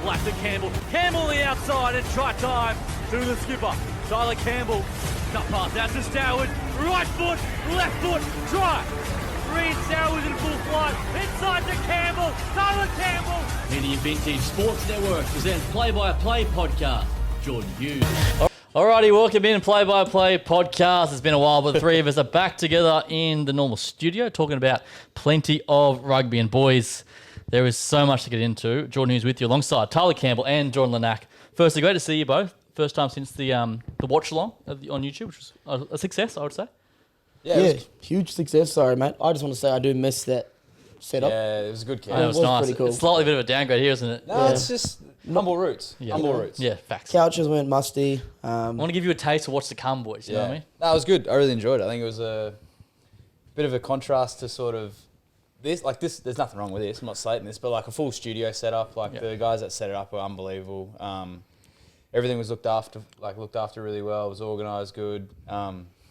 Black to Campbell. Campbell on the outside and try time to the skipper. Tyler Campbell. Cut pass out to Stoward. Right foot, left foot, try. Reed Stoward in full flight. Inside to Campbell. Tyler Campbell. Media Vintage Sports Network presents Play-by-Play podcast. Jordan Hughes. Alrighty, welcome in Play-by-Play podcast. It's been a while, but the three of us are back together in the normal studio talking about plenty of rugby. And boys, there is so much to get into. Jordan Hughes with you alongside Tyler Campbell and Jordan Lanack. Firstly, great to see you both. First time since the watch along on YouTube, which was a success, I would say. Yeah, huge success. Sorry, mate. I just want to say I do miss that setup. Yeah, it was a good camp. It was nice. pretty cool. It's slightly a bit of a downgrade here, isn't it? No, it's just humble roots. Yeah. Humble roots. Yeah, facts. Couches went musty. I want to give you a taste of what's to come, boys. You know what I mean? No, it was good. I really enjoyed it. I think it was a bit of a contrast to sort of this. Like this, there's nothing wrong with this. I'm not slating this, but like a full studio setup. Like the guys that set it up were unbelievable. Everything was looked after really well. It was organised good.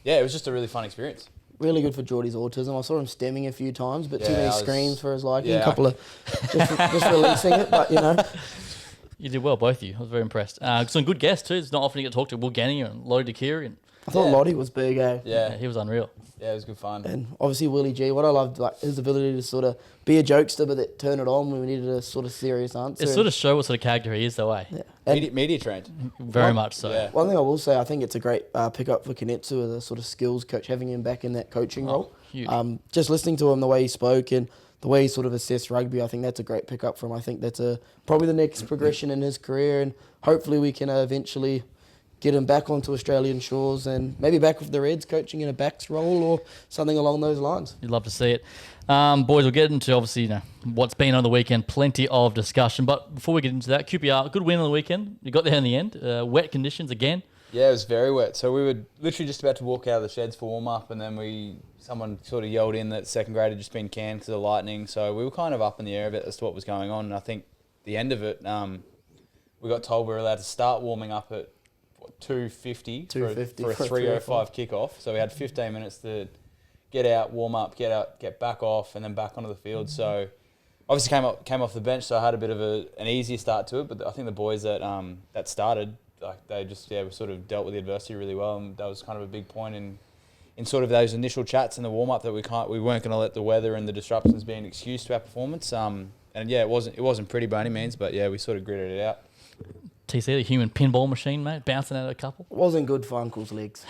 It was just a really fun experience. Really good for Geordie's autism. I saw him stemming a few times, but too many screams for his liking. Yeah. A couple of just releasing it, but you know. You did well, both of you. I was very impressed. Some good guests too. It's not often you get to talk to Will Ganny and Lottie DeKiri. And I thought Lottie was big, eh? Yeah, he was unreal. yeah, it was good fun. And obviously Willie G. What I loved, like his ability to sort of be a jokester, but then turn it on when we needed a sort of serious answer. It sort of show what sort of character he is, though, eh? Yeah. And Media trained. Very much so. Yeah. one thing I will say, I think it's a great pickup for Kanetsu as a sort of skills coach, having him back in that coaching role. Huge. Just listening to him, the way he spoke and the way he sort of assessed rugby, I think that's a great pickup for him. I think that's probably the next progression in his career, and hopefully we can eventually get him back onto Australian shores and maybe back with the Reds coaching in a backs role or something along those lines. You'd love to see it. Boys, we'll get into, obviously, what's been on the weekend. Plenty of discussion. But before we get into that, QPR, good win on the weekend. You got there in the end. Wet conditions again. Yeah, it was very wet. So we were literally just about to walk out of the sheds for warm-up, and then someone sort of yelled in that second grade had just been canned because of the lightning. So we were kind of up in the air a bit as to what was going on. And I think the end of it, we got told we were allowed to start warming up at 2:50 for a 3:05 kickoff. So we had 15 minutes to get out, warm up, get back off, and then back onto the field. So obviously came off the bench, so I had a bit of an easier start to it. But I think the boys that started, like they just we sort of dealt with the adversity really well, and that was kind of a big point in sort of those initial chats in the warm up that we weren't going to let the weather and the disruptions be an excuse to our performance. And it wasn't pretty by any means, but yeah, we sort of gritted it out. TC, the human pinball machine, mate, bouncing out a couple. It wasn't good for Uncle's legs.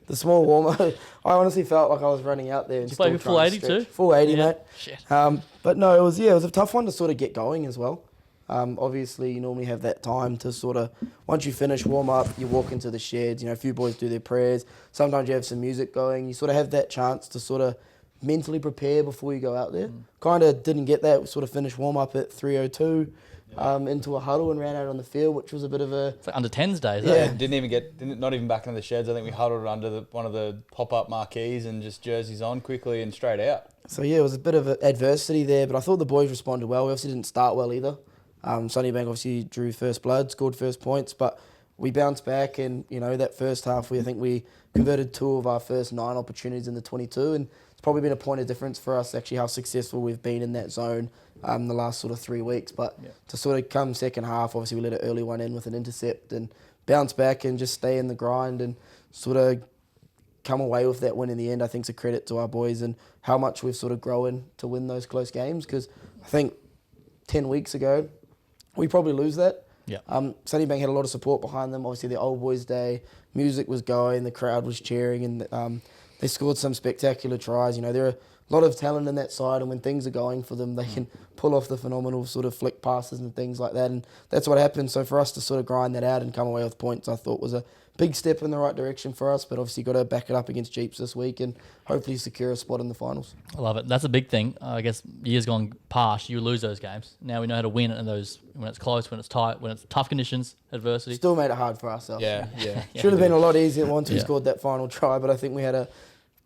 The small warm-up, I honestly felt like I was running out there. And Did you play full 80 too? Full 80, yeah. mate. Shit. But no, it was a tough one to sort of get going as well. Obviously, you normally have that time to sort of, once you finish warm-up, you walk into the sheds, a few boys do their prayers. Sometimes you have some music going. You sort of have that chance to sort of mentally prepare before you go out there. Kind of didn't get that. We sort of finished warm-up at 3:02. Into a huddle and ran out on the field, which was a bit of a... It's like under 10s days, Yeah. Not even back into the sheds. I think we huddled under one of the pop-up marquees and just jerseys on quickly and straight out. So yeah, it was a bit of adversity there, but I thought the boys responded well. We obviously didn't start well either. Sunnybank obviously drew first blood, scored first points, but we bounced back and, that first half, I think we converted 2 of our first 9 opportunities in the 22, and it's probably been a point of difference for us actually how successful we've been in that zone the last sort of 3 weeks. But to sort of come second half, obviously we let an early one in with an intercept and bounce back and just stay in the grind and sort of come away with that win in the end. I think it's a credit to our boys and how much we've sort of grown to win those close games, because I think 10 weeks ago we probably lose that. Yeah. Sunnybank had a lot of support behind them. Obviously, the Old Boys Day, music was going, the crowd was cheering, and they scored some spectacular tries. There are a lot of talent in that side, and when things are going for them, they can pull off the phenomenal sort of flick passes and things like that, and that's what happened. So for us to sort of grind that out and come away with points, I thought was a big step in the right direction for us, but obviously got to back it up against Jeeps this week and hopefully secure a spot in the finals. I love it. That's a big thing. I guess years gone past, you lose those games. Now we know how to win in those, when it's close, when it's tight, when it's tough conditions, adversity. Still made it hard for ourselves. Yeah. Should have been a lot easier once we scored that final try, but I think we had a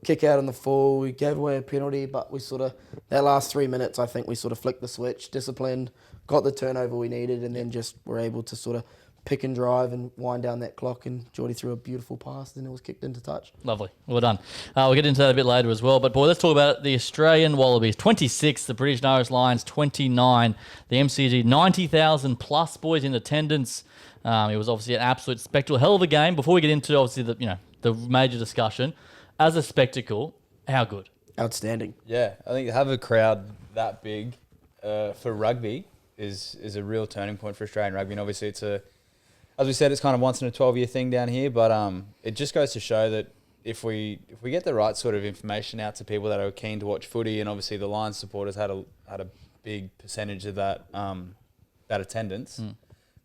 kick out in the fall. We gave away a penalty, but we sort of, that last 3 minutes, I think we sort of flicked the switch, disciplined, got the turnover we needed, and then just were able to sort of pick and drive and wind down that clock, and Geordie threw a beautiful pass, then it was kicked into touch. Lovely. Well done. We'll get into that a bit later as well. But, boy, let's talk about the Australian Wallabies. 26, the British and Irish Lions, 29. The MCG, 90,000 plus boys in attendance. It was obviously an absolute spectacle. Hell of a game. Before we get into, obviously, the major discussion, as a spectacle, how good? Outstanding. Yeah, I think to have a crowd that big for rugby is a real turning point for Australian rugby. And obviously as we said, it's kind of once in a 12-year thing down here, but it just goes to show that if we get the right sort of information out to people that are keen to watch footy, and obviously the Lions supporters had a big percentage of that attendance.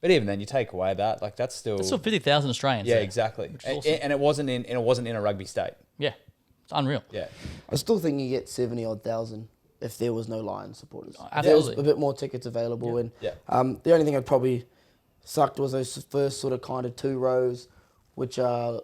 But even then, you take away that, like that's still 50,000 Australians. Yeah, there, exactly. Awesome. And it wasn't in a rugby state. Yeah, it's unreal. Yeah. I still think you get 70-odd thousand if there was no Lions supporters. Absolutely. There was a bit more tickets available, and the only thing I'd probably sucked was those first sort of kind of 2 rows, which are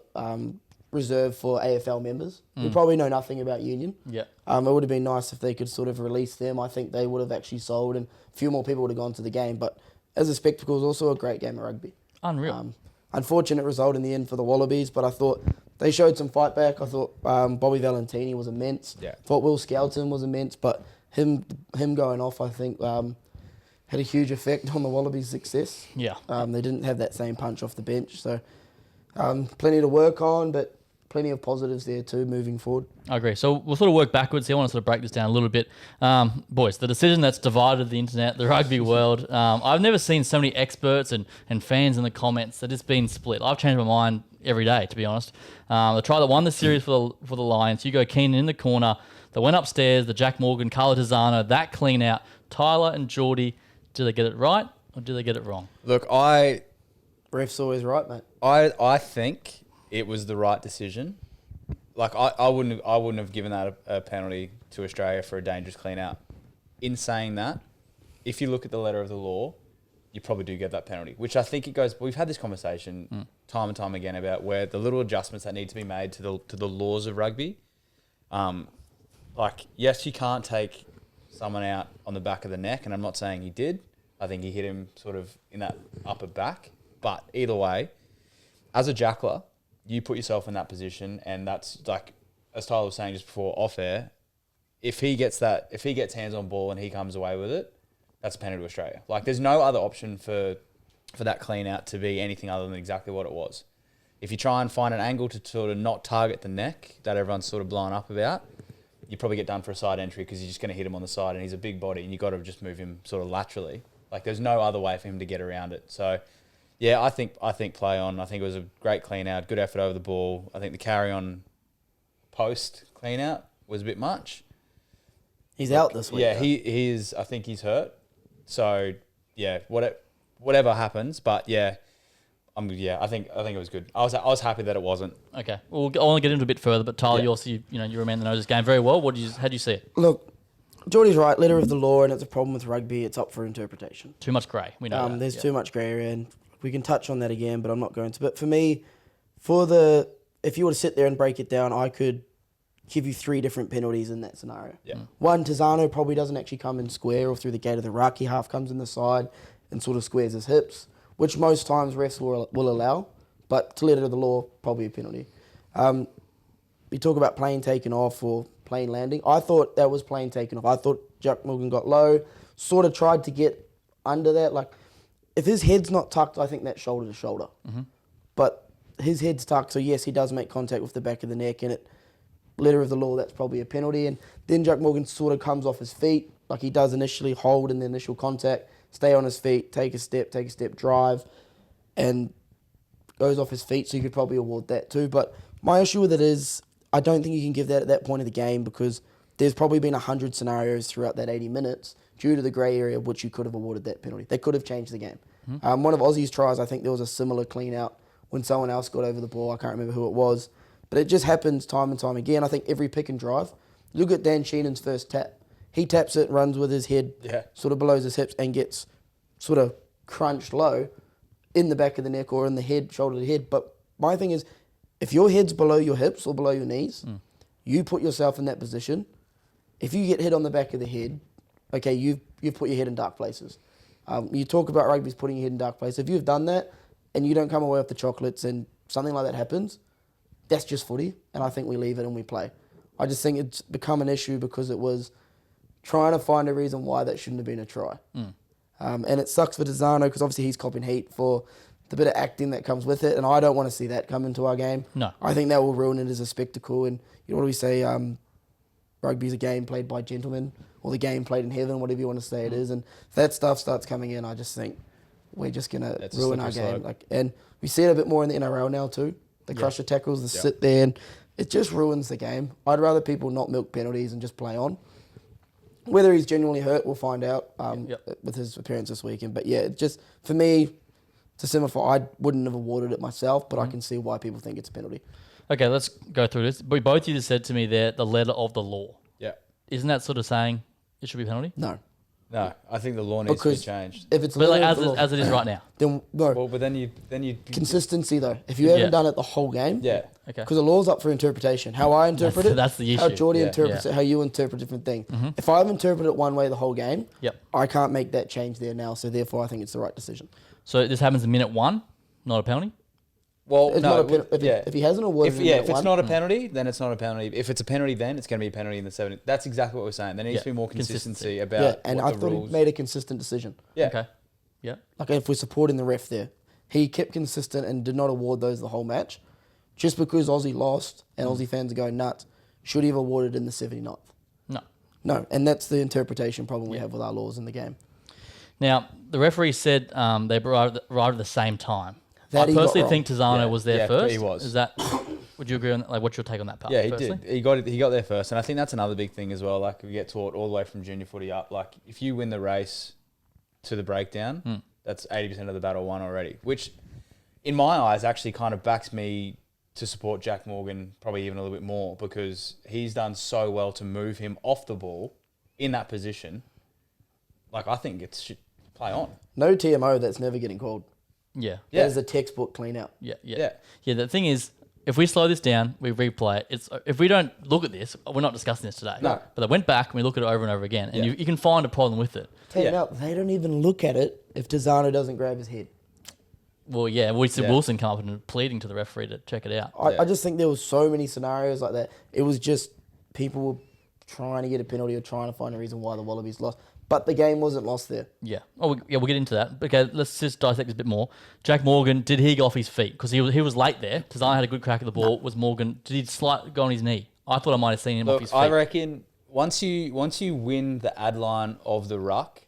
reserved for AFL members who probably know nothing about union. Yeah. It would have been nice if they could sort of release them. I think they would have actually sold, and a few more people would have gone to the game. But as a spectacle, it was also a great game of rugby. Unreal. Unfortunate result in the end for the Wallabies, but I thought they showed some fight back. I thought Bobby Valentini was immense. Yeah. Thought Will Skelton was immense, but him going off, I think, had a huge effect on the Wallabies' success. Yeah. They didn't have that same punch off the bench, so plenty to work on, but plenty of positives there too moving forward. I agree. So we'll sort of work backwards here. I want to sort of break this down a little bit. Boys, the decision that's divided the internet, the rugby world, I've never seen so many experts and fans in the comments that it's been split. I've changed my mind every day, to be honest. The try that won the series for the Lions, Hugo Keenan in the corner, they went upstairs, the Jack Morgan, Carla Tizzano, that clean out, Tyler and Geordie, do they get it right or do they get it wrong? Look, Ref's always right, mate. I think it was the right decision. Like I wouldn't have given that a penalty to Australia for a dangerous clean out. In saying that, if you look at the letter of the law, you probably do get that penalty. Which I think it goes. We've had this conversation time and time again about where the little adjustments that need to be made to the laws of rugby. Like yes, you can't take someone out on the back of the neck, and I'm not saying he did. I think he hit him sort of in that upper back. But either way, as a jackler, you put yourself in that position, and that's like, as Tyler was saying just before off air, if he gets hands on ball and he comes away with it, that's a penalty to Australia. Like there's no other option for that clean out to be anything other than exactly what it was. If you try and find an angle to sort of not target the neck that everyone's sort of blown up about, you probably get done for a side entry because you're just going to hit him on the side, and he's a big body, and you've got to just move him sort of laterally. Like there's no other way for him to get around it. So, yeah, I think play on. I think it was a great clean out, good effort over the ball. I think the carry on post clean out was a bit much. He's out this week. Yeah, though. he is. I think he's hurt. So yeah, whatever happens, but yeah. I think it was good. I was happy that it wasn't. Okay, well, I want to get into a bit further, but Tyler, you you're a man that knows this game very well. How do you see it? Look, Geordie's right. Letter of the law, and it's a problem with rugby. It's up for interpretation. Too much grey. We know that. There's too much grey area, and we can touch on that again, but I'm not going to. But for me, if you were to sit there and break it down, I could give you 3 different penalties in that scenario. Yeah. One, Tizzano probably doesn't actually come in square or through the gate of the ruck. He half comes in the side and sort of squares his hips, which most times refs will allow, but to letter of the law, probably a penalty. We talk about plane taken off or plane landing. I thought that was plane taken off. I thought Jack Morgan got low, sort of tried to get under that. Like, if his head's not tucked, I think that's shoulder to shoulder. Mm-hmm. But his head's tucked, so yes, he does make contact with the back of the neck, and letter of the law, that's probably a penalty. And then Jack Morgan sort of comes off his feet, like he does initially, hold in the initial contact, stay on his feet, take a step, drive, and goes off his feet, so you could probably award that too. But my issue with it is, I don't think you can give that at that point of the game, because there's probably been 100 scenarios throughout that 80 minutes due to the grey area which you could have awarded that penalty. They could have changed the game. Mm-hmm. One of Aussie's tries, I think there was a similar clean out when someone else got over the ball. I can't remember who it was. But it just happens time and time again. I think every pick and drive, look at Dan Sheenan's first tap. He taps it, runs with his head sort of below his hips, and gets sort of crunched low in the back of the neck or in the head, shoulder to head. But my thing is, if your head's below your hips or below your knees, you put yourself in that position. If you get hit on the back of the head, okay, you've put your head in dark places. You talk about rugby's putting your head in dark places. If you've done that, and you don't come away with the chocolates and something like that happens, that's just footy, and I think we leave it and we play. I just think it's become an issue because it was trying to find a reason why that shouldn't have been a try. And it sucks for Desano because obviously he's copping heat for the bit of acting that comes with it, and I don't want to see that come into our game. No. I think that will ruin it as a spectacle, and you know what do we say, rugby's a game played by gentlemen, or the game played in heaven, whatever you want to say it is, and if that stuff starts coming in, I just think we're just going to ruin our game. And we see it a bit more in the NRL now too, the crusher tackles, the sit there, and it just ruins the game. I'd rather people not milk penalties and just play on. Whether he's genuinely hurt, we'll find out with his appearance this weekend. But yeah, it just, for me, to simplify, I wouldn't have awarded it myself, but I can see why people think it's a penalty. Okay, let's go through this. But both of you just said to me there, the letter of the law. Yeah. Isn't that sort of saying it should be a penalty? No. No, I think the law needs to be changed. If it's But like, literally the law, as it is right now. then no. Well, but then you Consistency though. If you haven't done it the whole game, yeah. Okay. because the law's up for interpretation. How I interpret it, that's the how issue. Geordie Yeah. interprets it, how you interpret a different thing. If I've interpreted it one way the whole game, Yep. I can't make that change there now. So therefore, I think it's the right decision. So this happens in minute 1, not a penalty? Well, It's no, not a if he hasn't awarded if, it in if minute it's one, not a penalty, then it's not a penalty. If it's a penalty, then it's going to be a penalty in the 70. That's exactly what we're saying. There needs to be more consistency about yeah, and I what the thought rules. he made a consistent decision. Yeah. Okay. Yeah. Like if we're supporting the ref there, he kept consistent and did not award those the whole match. Just because Aussie lost and Aussie fans are going nuts, should he have awarded in the 79th? No. No, and that's the interpretation problem we have with our laws in the game. Now, the referee said they arrived at the same time. That I he got personally wrong. think Tizano was there Yeah, first. he was. Is that? Would you agree on that? Like, what's your take on that part? Yeah, he firstly? did. He got there first, and I think that's another big thing as well. Like we get taught all the way from junior footy up. Like if you win the race to the breakdown, that's 80% of the battle won already. Which, in my eyes, actually kind of backs me to support Jack Morgan probably even a little bit more because he's done so well to move him off the ball in that position. Like I think it should play on. No TMO that's never getting called. Yeah. Yeah. That is a textbook clean out. Yeah. Yeah. The thing is, if we slow this down, we replay it. If we don't look at this, we're not discussing this today. No. But I went back and we look at it over and over again, and Yeah. you can find a problem with it. Take it out. They don't even look at it if Desano doesn't grab his head. Well, yeah, we see Yeah. Wilson come up and pleading to the referee to check it out. I just think there was so many scenarios like that. It was just people were trying to get a penalty or trying to find a reason why the Wallabies lost. But the game wasn't lost there. Yeah. Oh, yeah. We'll get into that. Okay, let's just dissect this a bit more. Jack Morgan, did he go off his feet? Because he was late there. Tizano had a good crack at the ball. Was Morgan? Did he go on his knee? I thought I might have seen him off his feet. I reckon once you win the ad line of the ruck,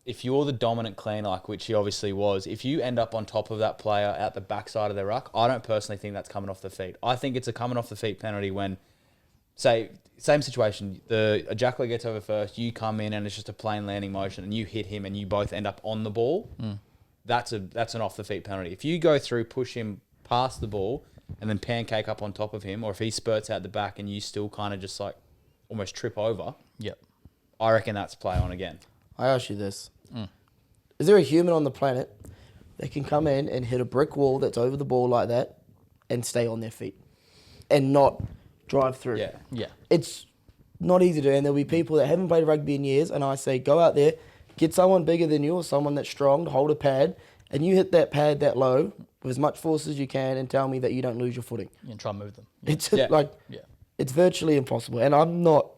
if you're the dominant clean like which he obviously was, if you end up on top of that player at the backside of their ruck, I don't personally think that's coming off the feet. I think it's a coming off the feet penalty when, say, same situation, a Jackler gets over first, you come in and it's just a plain landing motion and you hit him and you both end up on the ball, that's an off the feet penalty. If you go through, push him past the ball and then pancake up on top of him, or if he spurts out the back and you still kind of just like almost trip over, Yep. I reckon that's play on again. I ask you this. Is there a human on the planet that can come in and hit a brick wall that's over the ball like that and stay on their feet and not drive through? Yeah. Yeah. It's not easy to do. And there'll be people that haven't played rugby in years, and I say, go out there, get someone bigger than you or someone that's strong to hold a pad, and you hit that pad that low with as much force as you can and tell me that you don't lose your footing. And try and move them. It's Yeah. Yeah. it's virtually impossible. And I'm not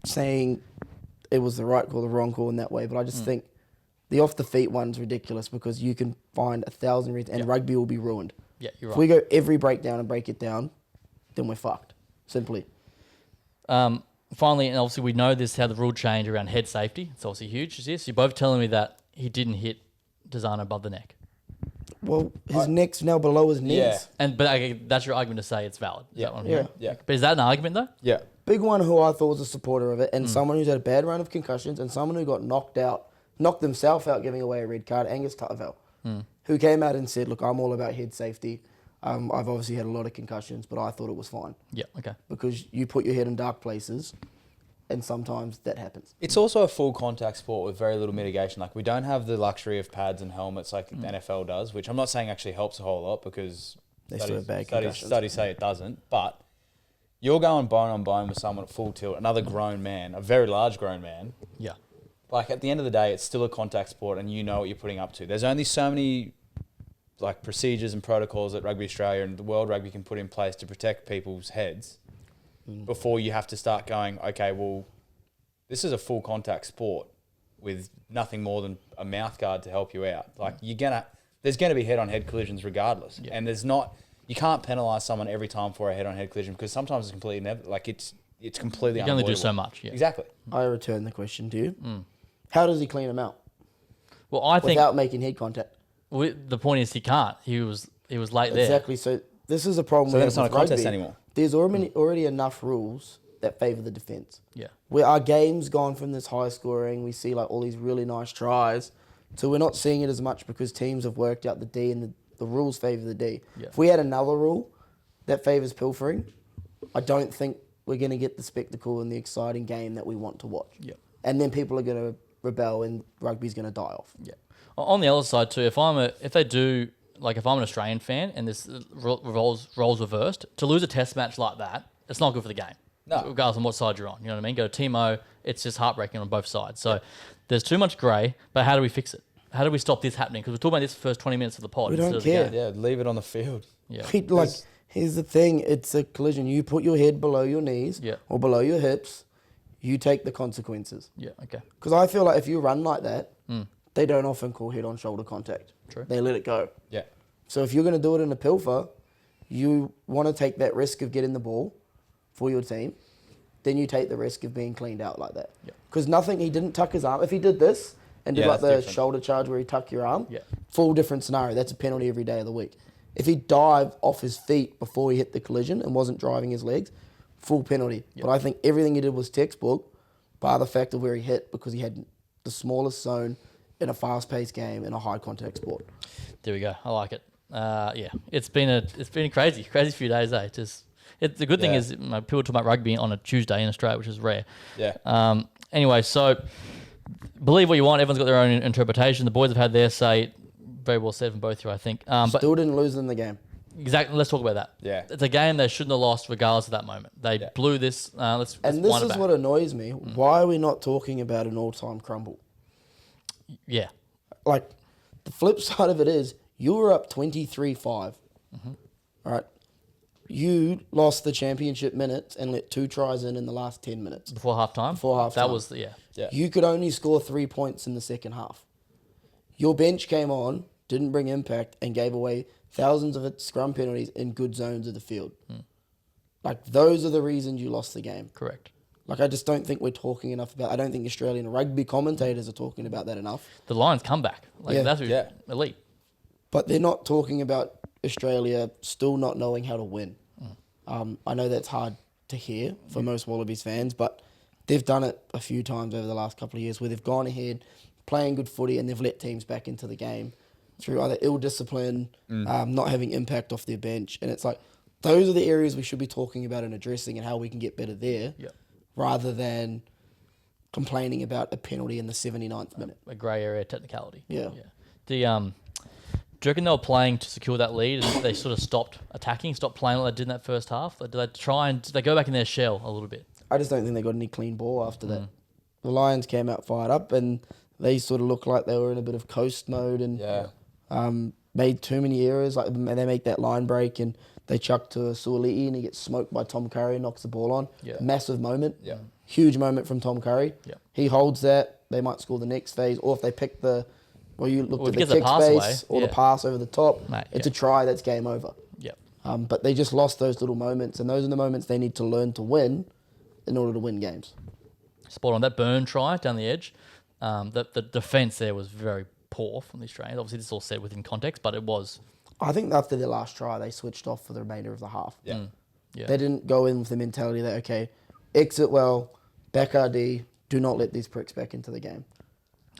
saying it was the right call, the wrong call in that way, but I just think the off the feet one's ridiculous because you can find 1,000 reasons, and rugby will be ruined. Yeah, you're If right. we go every breakdown and break it down, then we're fucked. Simply. Finally, and obviously we know this how the rule change around head safety. It's obviously huge. Is this? You're both telling me that he didn't hit Desano above the neck. Well, his neck's now below his knees. Yeah. But okay, that's your argument to say it's valid. Is that what I'm hearing? Yeah. But is that an argument though? Yeah. Big one who I thought was a supporter of it, and someone who's had a bad run of concussions, and someone who got knocked themselves out giving away a red card, Angus Tutterville, who came out and said, look, I'm all about head safety. I've obviously had a lot of concussions, but I thought it was fine. Yeah. Okay. Because you put your head in dark places, and sometimes that happens. It's also a full contact sport with very little mitigation. Like we don't have the luxury of pads and helmets like the NFL does, which I'm not saying actually helps a whole lot because They still have bad concussions. studies say it doesn't. But you're going bone on bone with someone at full tilt, another grown man, a very large grown man. Yeah. Like at the end of the day, it's still a contact sport, and you know what you're putting up to. There's only so many like procedures and protocols that Rugby Australia and the World Rugby can put in place to protect people's heads before you have to start going, okay, well, this is a full contact sport with nothing more than a mouth guard to help you out. Like there's gonna be head-on-head collisions regardless, and you can't penalise someone every time for a head-on-head collision because sometimes it's completely it's completely. You can only do so much. Yeah. Exactly. I return the question to you. How does he clean them out Well, I think without making head contact? the point is he can't. He was late there. Exactly. So this is a problem. So we then have it's not a with contest rugby. anymore. There's already enough rules that favour the defence. Yeah. Where our game's gone from this high scoring, we see like all these really nice tries, so we're not seeing it as much because teams have worked out the D and the rules favour the D. Yeah. If we had another rule that favours pilfering, I don't think we're going to get the spectacle and the exciting game that we want to watch. Yeah. And then people are going to rebel and rugby's going to die off. Yeah. On the other side too, if I'm an Australian fan and this roles reversed, to lose a test match like that, it's not good for the game. No. Regardless of what side you're on. You know what I mean? Go to Timo, it's just heartbreaking on both sides. So there's too much grey, but how do we fix it? How do we stop this happening? Because we're talking about this first 20 minutes of the pod. We don't instead of the care. game. Yeah, leave it on the field. Yeah. Here's the thing, it's a collision. You put your head below your knees Yeah. or below your hips, you take the consequences. Yeah, okay. Because I feel like if you run like that, they don't often call head-on shoulder contact. True. They let it go. Yeah. So if you're going to do it in a pilfer, you want to take that risk of getting the ball for your team, then you take the risk of being cleaned out like that. Yeah. Because he didn't tuck his arm. If he did this and did Yeah, like the that's different. shoulder charge where he tuck your arm, Yeah. full different scenario. That's a penalty every day of the week. If he dived off his feet before he hit the collision and wasn't driving his legs, full penalty. Yeah. But I think everything he did was textbook, bar the fact of where he hit because he had the smallest zone in a fast-paced game in a high-contact sport. There we go. I like it. Yeah, it's been a crazy few days. The good thing Yeah. is people talk about rugby on a Tuesday in Australia, which is rare. Yeah. Anyway, so believe what you want. Everyone's got their own interpretation. The boys have had their say. Very well said from both of you, I think. But Still didn't lose in the game. exactly, let's talk about that. Yeah. It's a game they shouldn't have lost regardless of that moment. They blew this. Let's And this wind it is back. what annoys me. Why are we not talking about an all-time crumble? Yeah. Like, the flip side of it is, you were up 23-5. All right? You lost the championship minutes and let 2 tries in the last 10 minutes. Before halftime. Before That halftime. was Yeah. You could only score 3 points in the second half. Your bench came on, didn't bring impact, and gave away thousands of scrum penalties in good zones of the field. Like, those are the reasons you lost the game. correct. Like, I just don't think we're talking enough about. I don't think Australian rugby commentators are talking about that enough. The Lions come back. Like Yeah. that's Yeah. elite. But they're not talking about Australia still not knowing how to win. I know that's hard to hear for most Wallabies fans, but they've done it a few times over the last couple of years where they've gone ahead, playing good footy, and they've let teams back into the game through either ill discipline, not having impact off their bench. And it's like, those are the areas we should be talking about and addressing and how we can get better there, Yep. rather than complaining about a penalty in the 79th minute. A grey area technicality. Yeah. Do you reckon they were playing to secure that lead and they sort of stopped attacking, stopped playing like they did in that first half? Did they go back in their shell a little bit? I just don't think they got any clean ball after that. The Lions came out fired up and they sort of looked like they were in a bit of coast mode and made too many errors. Like they make that line break and they chuck to Suoli'i and he gets smoked by Tom Curry and knocks the ball on. Yeah. Massive moment. Yeah. Huge moment from Tom Curry. Yeah. He holds that. They might score the next phase. Or if they pick you looked Or if at he the gets a kick pass space away, or the pass over the top, Mate, it's yeah. a try, that's game over. Yep. But they just lost those little moments, and those are the moments they need to learn to win in order to win games. Spot on. That burn try down the edge, the defence there was very poor from the Australians. Obviously, this is all said within context, but it was. I think after their last try, they switched off for the remainder of the half. Yeah. Yeah. They didn't go in with the mentality that, okay, exit well, back RD, do not let these pricks back into the game.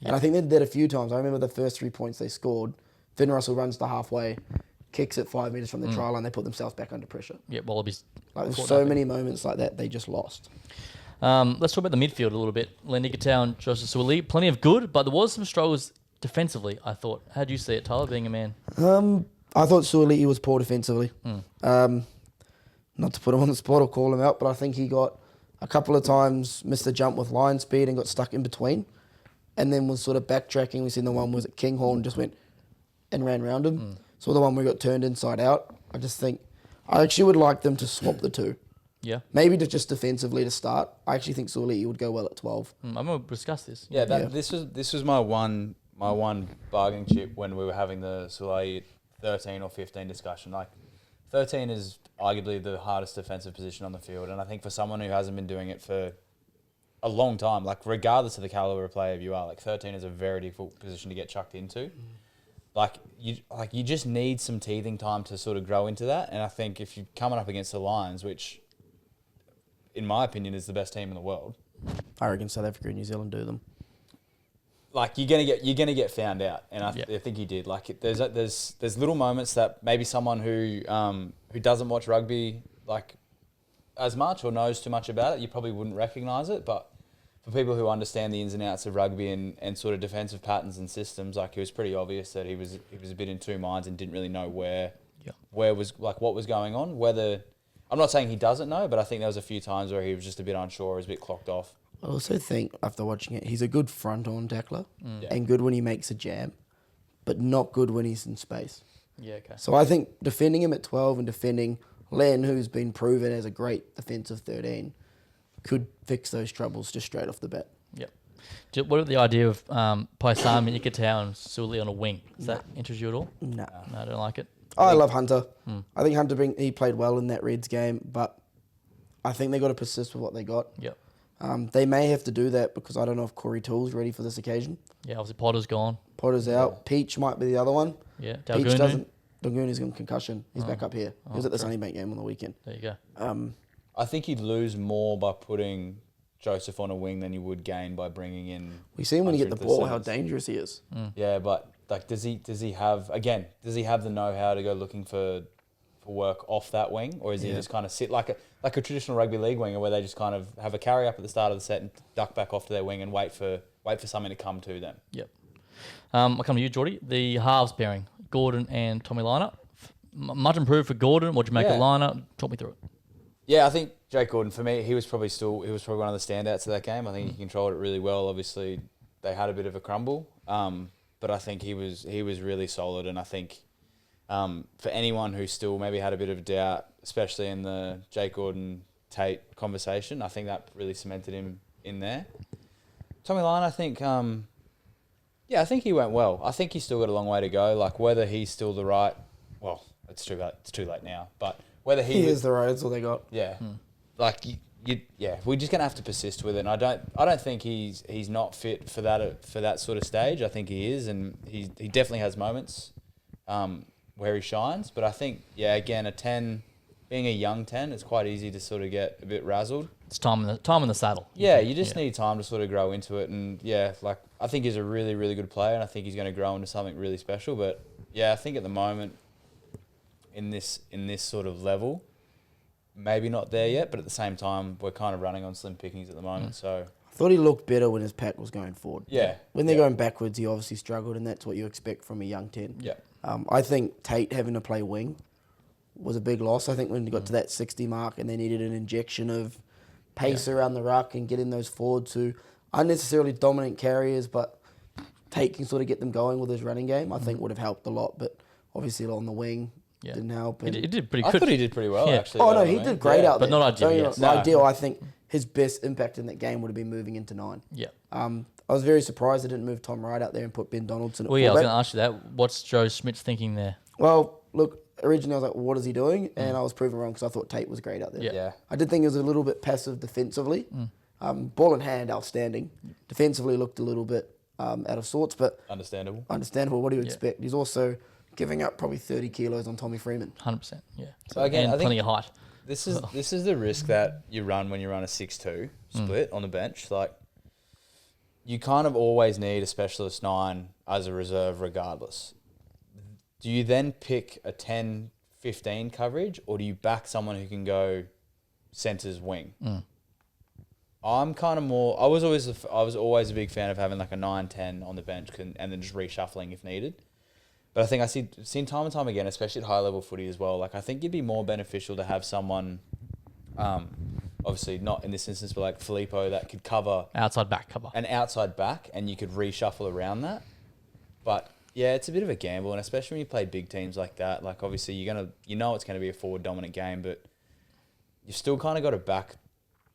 And I think they did that a few times. I remember the first 3 points they scored, Finn Russell runs to halfway, kicks it 5 metres from the try line, they put themselves back under pressure. Yeah, Wallabies. Like, there's caught so nothing. many moments like that they just lost. Let's talk about the midfield a little bit. Len Nikitau and Joseph Suoli, plenty of good, but there was some struggles defensively, I thought. How do you see it, Tyler, being a man? I thought Suoli'i was poor defensively. Not to put him on the spot or call him out, but I think he got a couple of times missed the jump with line speed and got stuck in between, and then was sort of backtracking. We seen the one was at Kinghorn, just went and ran around him. saw the one we got turned inside out. I actually would like them to swap the two. Yeah. Maybe just defensively to start. I actually think Suoli'i would go well at 12. I'm going to discuss this. Yeah, Yeah. this was my one bargaining chip when we were having the Soleil 13 or 15 discussion. Like 13 is arguably the hardest defensive position on the field, and I think for someone who hasn't been doing it for a long time, like regardless of the caliber of player you are, like 13 is a very difficult position to get chucked into. Like you just need some teething time to sort of grow into that, and I think if you're coming up against the Lions, which in my opinion is the best team in the world, I reckon South Africa and New Zealand do them. like you're gonna get found out, and I Yeah. think he did. Like there's little moments that maybe someone who doesn't watch rugby like as much or knows too much about it, you probably wouldn't recognise it. But for people who understand the ins and outs of rugby and sort of defensive patterns and systems, like it was pretty obvious that he was a bit in two minds and didn't really know where was like what was going on. Whether I'm not saying he doesn't know, but I think there was a few times where he was just a bit unsure, was a bit clocked off. I also think, after watching it, he's a good front-on tackler Yeah. and good when he makes a jam, but not good when he's in space. Yeah, okay. So I think defending him at 12 and defending Len, who's been proven as a great defensive 13, could fix those troubles just straight off the bat. Yep. What about the idea of Paisami, Ikitau and Suli on a wing? Does that interest you at all? Nah. No, I don't like it. I love Hunter. I think he played well in that Reds game, but I think they got to persist with what they got. Yep. They may have to do that because I don't know if Corey Toole's ready for this occasion. Yeah, obviously Potter's gone. Potter's out. Peach might be the other one. Yeah, Peach Dalgunu. doesn't. Dalgunu's got concussion. He's back up here. He was at the Sunnybank game on the weekend. There you go. I think you'd lose more by putting Joseph on a wing than you would gain by bringing in. We see him when you get the Hunter ball, into how centres. dangerous he is. Yeah, but like, does he have the know-how to go looking for work off that wing, or is he just kind of sit like a traditional rugby league winger where they just kind of have a carry up at the start of the set and duck back off to their wing and wait for something to come to them? Yep. I'll come to you, Geordie. The halves pairing, Gordon and Tommy Liner. Much improved for Gordon. What'd you make of Liner? Talk me through it. Yeah, I think Jake Gordon, for me, he was probably one of the standouts of that game. I think he controlled it really well. Obviously, they had a bit of a crumble, but I think he was really solid. And I think for anyone who still maybe had a bit of doubt, especially in the Jake Gordon Tate conversation, I think that really cemented him in there. Tommy Lyon, I think, I think he went well. I think he's still got a long way to go. Like whether he's still the right, well, it's too late now. But whether He is the right. That's all they got. yeah, like we're just gonna have to persist with it. And I don't think he's not fit for that sort of stage. I think he is, and he definitely has moments where he shines. But I think again, a 10, being a young 10, it's quite easy to sort of get a bit razzled. It's time in the saddle. Yeah, you just need time to sort of grow into it. And like I think he's a really, really good player, and I think he's going to grow into something really special. But I think at the moment, in this sort of level, maybe not there yet. But at the same time, we're kind of running on slim pickings at the moment. So I thought he looked better when his pack was going forward. yeah, When they're going backwards, he obviously struggled, and that's what you expect from a young 10. yeah. I think Tate having to play wing was a big loss. I think when he got to that 60 mark and they needed an injection of pace around the ruck and getting those forwards who aren't necessarily dominant carriers, but Tate can sort of get them going with his running game, I think would have helped a lot. But obviously on the wing didn't help. He did pretty I good. thought he did pretty well, Yeah. actually. Oh, no, though, he I did mean. great out But there. not ideal, Don't get me yes. wrong, not No. ideal. I think his best impact in that game would have been moving into 9. Yeah. I was very surprised they didn't move Tom Wright out there and put Ben Donaldson at Well, yeah, I was fullback. going to ask you that. What's Joe Schmidt's thinking there? Well, look, originally I was like, what is he doing? And I was proven wrong because I thought Tate was great out there. Yeah. Yeah. I did think he was a little bit passive defensively. Ball in hand, outstanding. Defensively looked a little bit out of sorts, but Understandable. understandable. What do you expect? He's also giving up probably 30 kilos on Tommy Freeman. 100%. Yeah. So again, and I think plenty of height. This is the risk that you run when you run a 6-2 split on the bench. Like, you kind of always need a specialist 9 as a reserve regardless. Do you then pick a 10-15 coverage, or do you back someone who can go centres wing? I'm kind of more. I was always a big fan of having like a 9-10 on the bench and then just reshuffling if needed. But I think seen time and time again, especially at high level footy as well. Like I think it'd be more beneficial to have someone, obviously not in this instance, but like Filippo that could cover Outside back cover. an outside back, and you could reshuffle around that. But Yeah, it's a bit of a gamble, and especially when you play big teams like that. Like, obviously, you know it's going to be a forward dominant game, but you've still kind of got to back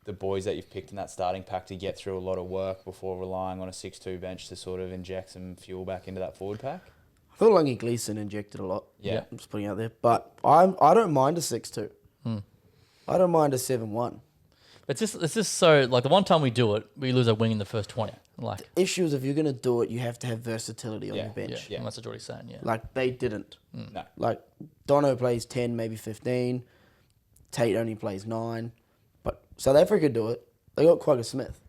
the boys that you've picked in that starting pack to get through a lot of work before relying on a 6-2 bench to sort of inject some fuel back into that forward pack. I thought Lungy Gleeson injected a lot. Yeah. I'm just putting it out there. But I don't mind a 6-2. I don't mind a 7-1. It's just so, like, the one time we do it, we lose a wing in the first 20. Like, Issue is if you're going to do it, you have to have versatility on Yeah, your bench. yeah, that's what Jordy's saying, yeah. Like, they didn't. No. Like, Dono plays 10, maybe 15. Tate only plays 9. But South Africa do it. They got Quagga Smith.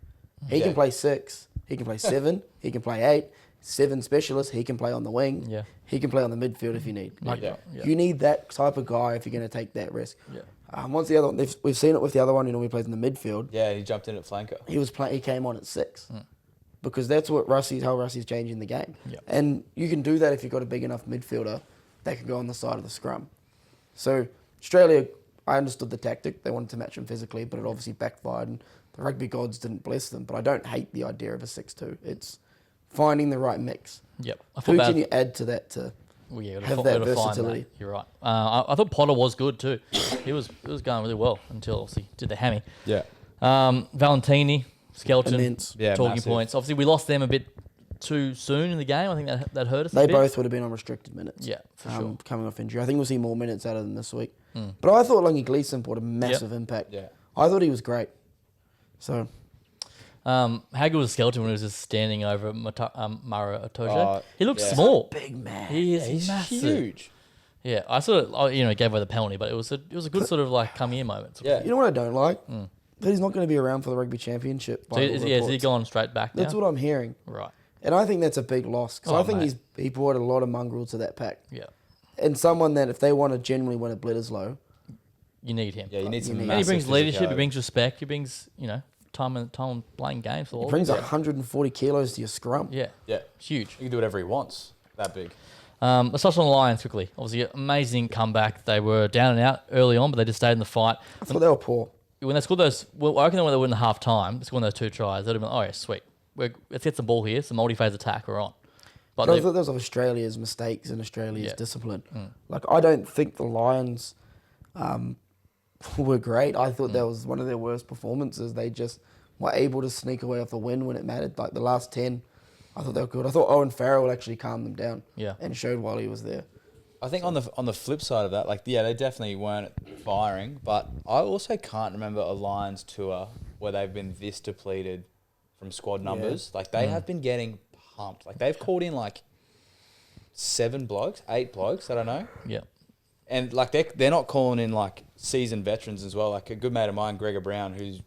He can play 6. He can play 7. He can play 8. 7 specialist. He can play on the wing. Yeah. He can play on the midfield if you need. Like, Yeah. you need that type of guy if you're going to take that risk. Yeah. Once the other one, we've seen it with the other one. He plays in the midfield. Yeah, he jumped in at flanker. He came on at 6 because that's what how Russie's changing the game. Yeah. And you can do that if you've got a big enough midfielder that can go on the side of the scrum. So Australia, I understood the tactic. They wanted to match them physically, but it obviously backfired, and the rugby gods didn't bless them. But I don't hate the idea of a 6-2. It's finding the right mix. Yep. I Who felt can bad. you add to that to Well, yeah, have that gotta find versatility? that. You're right. I thought Potter was good too. He was going really well until obviously did the hammy. Yeah. Valentini, Skelton, Immense. Yeah, talking massive. points. Obviously, we lost them a bit too soon in the game. I think that hurt us. They a bit. both would have been on restricted minutes. Yeah, for sure. Coming off injury. I think we'll see more minutes out of them this week. But I thought Lungy Gleeson brought a massive impact. Yeah. I thought he was great. So, How good was Skelton when he was just standing over Mara Atoje? Oh, He looks yeah. small. big man. He is He's massive. huge. Yeah, I sort of gave away the penalty, but it was a good sort of like come here moment. Yeah. You know what I don't like? That he's not going to be around for the rugby championship. So by is all he reports. gone straight back now? That's what I'm hearing. Right. And I think that's a big loss because Oh, I think mate. he brought a lot of mongrel to that pack. Yeah. And someone that if they want to genuinely win a Bledisloe, You need him. Yeah, you need some And he And he massive brings leadership. He physicality. brings respect. He brings time playing games for all. he brings 140 kilos to your scrum. Yeah. Yeah. Huge. He can do whatever he wants. That big. Let's touch on the Lions quickly. Obviously, amazing comeback. They were down and out early on, but they just stayed in the fight. I thought they were poor. When they scored those, well, I reckon when they were in the half time, scoring those 2 tries, they'd have been, oh yeah, sweet. Let's get some ball here, some multi-phase attack, we're on. But But I they- thought that was of Australia's mistakes and Australia's Yeah. discipline. Like, I don't think the Lions were great. I thought that was one of their worst performances. They just were able to sneak away off the win when it mattered. Like, the last 10, I thought they were good. I thought Owen Farrell actually calmed them down Yeah. and showed while he was there. I think on the flip side of that, they definitely weren't firing, but I also can't remember a Lions tour where they've been this depleted from squad numbers. Like, they have been getting pumped. Like, they've called in 8 blokes, I don't know. yeah. And they're not calling in seasoned veterans as well. Like a good mate of mine, Gregor Brown, who's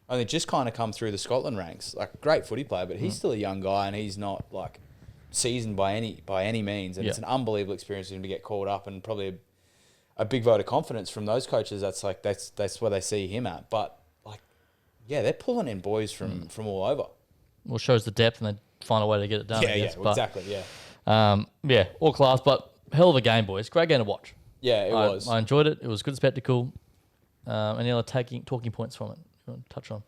only just kind of come through the Scotland ranks. Like, great footy player, but he's still a young guy and he's not seasoned by any means. And it's an unbelievable experience for him to get called up, and probably a big vote of confidence from those coaches. That's where they see him at. But they're pulling in boys from all over. Well, shows the depth, and they find a way to get it done. I guess. But, exactly. Yeah, all class, but hell of a game, boys. Great game to watch. yeah, it was. I enjoyed it. It was a good spectacle. Any other talking points from it you want to touch on?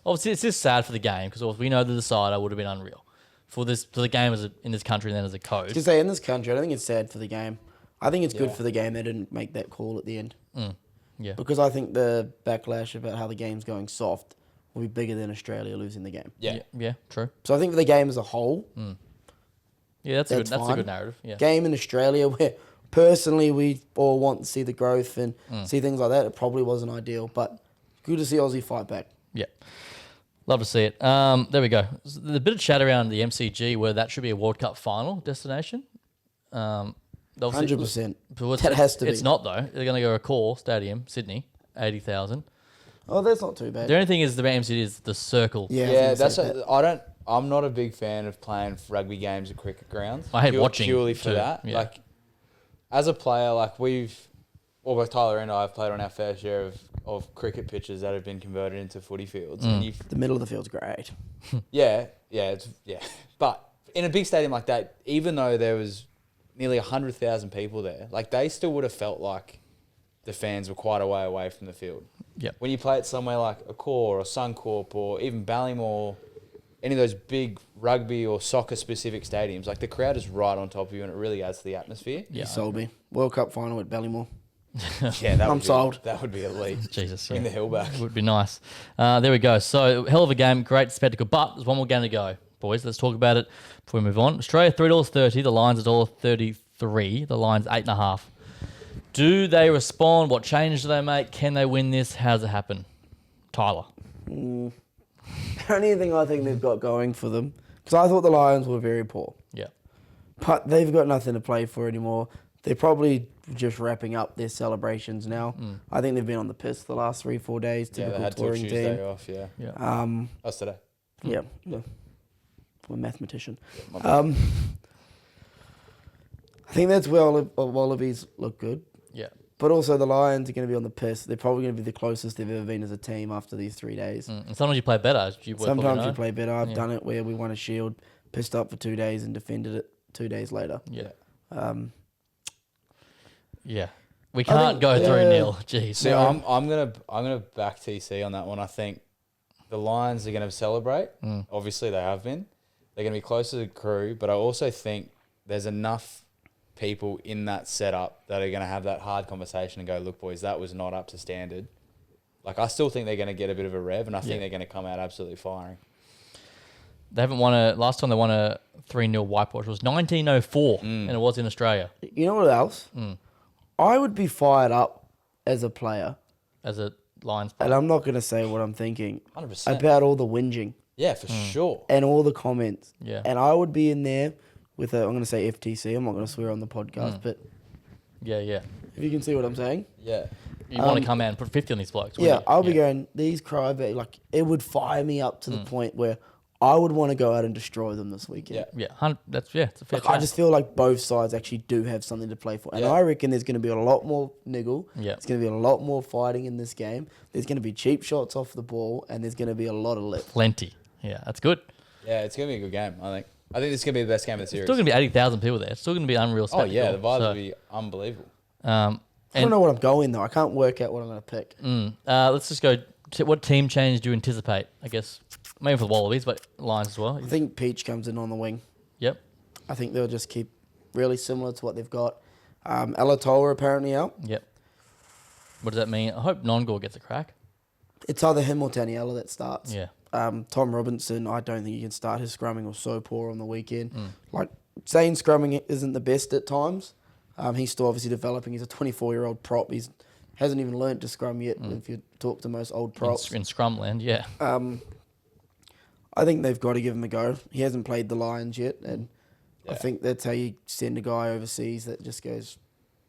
Obviously, it's just sad for the game because we know the decider would have been unreal for the game in this country and then as a coach. To say in this country, I don't think it's sad for the game. I think it's good for the game they didn't make that call at the end. Yeah. Because I think the backlash about how the game's going soft will be bigger than Australia losing the game. Yeah, true. So I think for the game as a whole, Yeah, that's a That's good fine. narrative. Yeah. game in Australia where personally we all want to see the growth and see things like that, it probably wasn't ideal. But good to see Aussie fight back. Yeah. Love to see it. There we go. There's a bit of chat around the MCG where that should be a World Cup final destination. 100%. But That has to be. It's not, though. They're going to go Accor Stadium, Sydney, 80,000. Oh, that's not too bad. The only thing is the MCG is the circle. Yeah, I was Yeah, gonna that's say that. I'm not a big fan of playing rugby games at cricket grounds. I hate watching purely for too, that. yeah. As a player, both Tyler and I have played on our fair share of cricket pitches that have been converted into footy fields. And The middle of the field's great. yeah. But in a big stadium like that, even though there was nearly 100,000 people there, they still would have felt like the fans were quite a way away from the field. Yep. When you play it somewhere like Accor or Suncorp or even Ballymore, any of those big rugby or soccer specific stadiums, like the crowd is right on top of you and it really adds to the atmosphere. Yeah. You sold me. World Cup final at Ballymore. Yeah, that I'm would sold. That would be elite. Jesus, Bring yeah. the hill back. Would be nice. There we go. So, hell of a game, great spectacle. But there's one more game to go, boys. Let's talk about it before we move on. Australia $3.30. The Lions $1.33. The Lions 8.5. Do they respond? What change do they make? Can they win this? How does it happen? Tyler. The only thing I think they've got going for them, because I thought the Lions were very poor, Yeah. but they've got nothing to play for anymore. They're probably just wrapping up their celebrations now. I think they've been on the piss the last 3-4 days. Yeah, they Typical had till touring Tuesday team. off, yeah. Yeah. Us today. Yeah. I'm a mathematician. My bad. I think that's where Wallabies look good. Yeah. But also the Lions are going to be on the piss. They're probably going to be the closest they've ever been as a team after these 3 days. And sometimes you play better. As you Sometimes you play better. I've Yeah. done it where we won a shield, pissed up for 2 days and defended it 2 days later. Yeah. Um, Yeah. We I can't think- go through yeah. nil. Jeez. See, I'm gonna back TC on that one. I think the Lions are gonna celebrate. Obviously, they have been. They're gonna be closer to the crew, but I also think there's enough people in that setup that are gonna have that hard conversation and go, "Look, boys, that was not up to standard." Like, I still think they're gonna get a bit of a rev, and I think they're gonna come out absolutely firing. They haven't won last time they won a 3-0 whitewash was 1904, and it was in Australia you know what else? I would be fired up as a player, as a Lions and player. I'm not going to say what I'm thinking 100%. about all the whinging Yeah, for sure. and all the comments. Yeah. And I would be in there with I'm going to say FTC. I'm not going to swear on the podcast, but Yeah. if you can see what I'm saying. Yeah. You want to come out and put 50 on these blokes. wouldn't Yeah, you? I'll be going, these crybaby, like, it would fire me up to the point where I would want to go out and destroy them this weekend. Yeah. Yeah, it's a fair Like, I chance. just feel like both sides actually do have something to play for. And Yeah. I reckon there's going to be a lot more niggle. Yeah. There's going to be a lot more fighting in this game. There's going to be cheap shots off the ball, and there's going to be a lot of lip. Plenty. Yeah, that's good. Yeah, it's gonna be a good game. I think this is gonna be the best game of the series. Still going to be 80,000 people there. It's still going to be unreal Oh spectacle. yeah, the vibes So, will be unbelievable. I don't know what I'm going, though. I can't work out what I'm going to pick. Let's just go. What team change do you anticipate? I guess maybe for the Wallabies, but Lions as well. I think Peach comes in on the wing. Yep. I think they'll just keep really similar to what they've got. Alatoa apparently out. Yep. What does that mean? I hope Nongor gets a crack. It's either him or Taniela that starts. Yeah. Tom Robinson, I don't think he can start. His scrumming was so poor on the weekend. Like, saying scrumming isn't the best at times. He's still obviously developing. He's a 24-year-old prop. He hasn't even learned to scrum yet, if you talk to most old props. In Scrumland, yeah. I think they've got to give him a go. He hasn't played the Lions yet, and I think that's how you send a guy overseas that just goes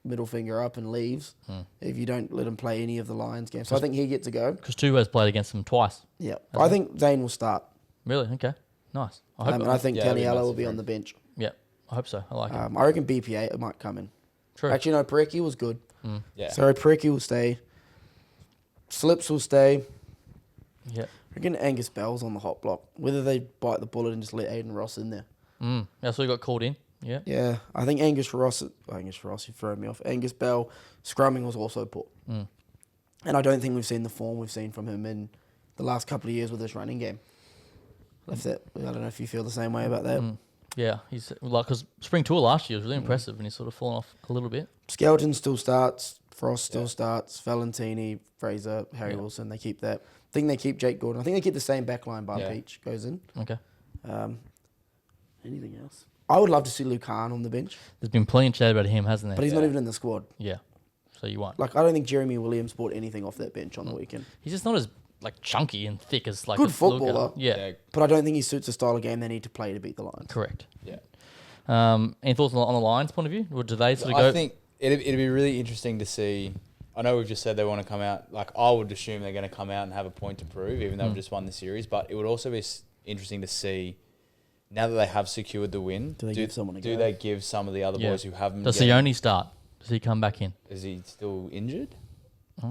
middle finger up and leaves if you don't let him play any of the Lions games. So I think he gets a go. Because Tuvo's played against them twice. Yeah. I think Zane will start. Really? Okay. Nice. I hope. And I think Yeah, it'll be Taniela will massive be for on him. the bench. Yeah. I hope so. I like it. I reckon BPA might come in. True. Actually, no, Parecki was good. Yeah. So Parecki will stay. Slips will stay. Yeah. I reckon Angus Bell's on the hot block. Whether they bite the bullet and just let Aiden Ross in there. That's why he got called in. Yeah. Yeah, I think Angus Ross, you throw me off. Angus Bell, scrumming was also poor. And I don't think we've seen the form we've seen from him in the last couple of years with his running game. I don't know if you feel the same way about that. Yeah. He's like, because spring tour last year was really impressive and he's sort of fallen off a little bit. Skelton still starts. Frost still starts. Valentini, Fraser, Harry Wilson, they keep that. I think they keep Jake Gordon. I think they keep the same back line by Peach goes in. Okay. Anything else? I would love to see Luke Hahn on the bench, There's been plenty of chat about him, hasn't there? but he's not even in the squad. Yeah. So you won't. Like, I don't think Jeremy Williams brought anything off that bench on the weekend. He's just not as like chunky and thick as like Good a footballer. Luca. Yeah. Yeah. But I don't think he suits the style of game they need to play to beat the Lions. Correct. Yeah. Any thoughts on the Lions' point of view? Or do they sort of go? I think it'd be really interesting to see. I know we've just said they want to come out. Like, I would assume they're going to come out and have a point to prove, even though they've just won the series. But it would also be interesting to see, now that they have secured the win, Do they give someone a do go? they give some of the other boys who haven't? Does yet- Sione start? Does he come back in? Is he still injured?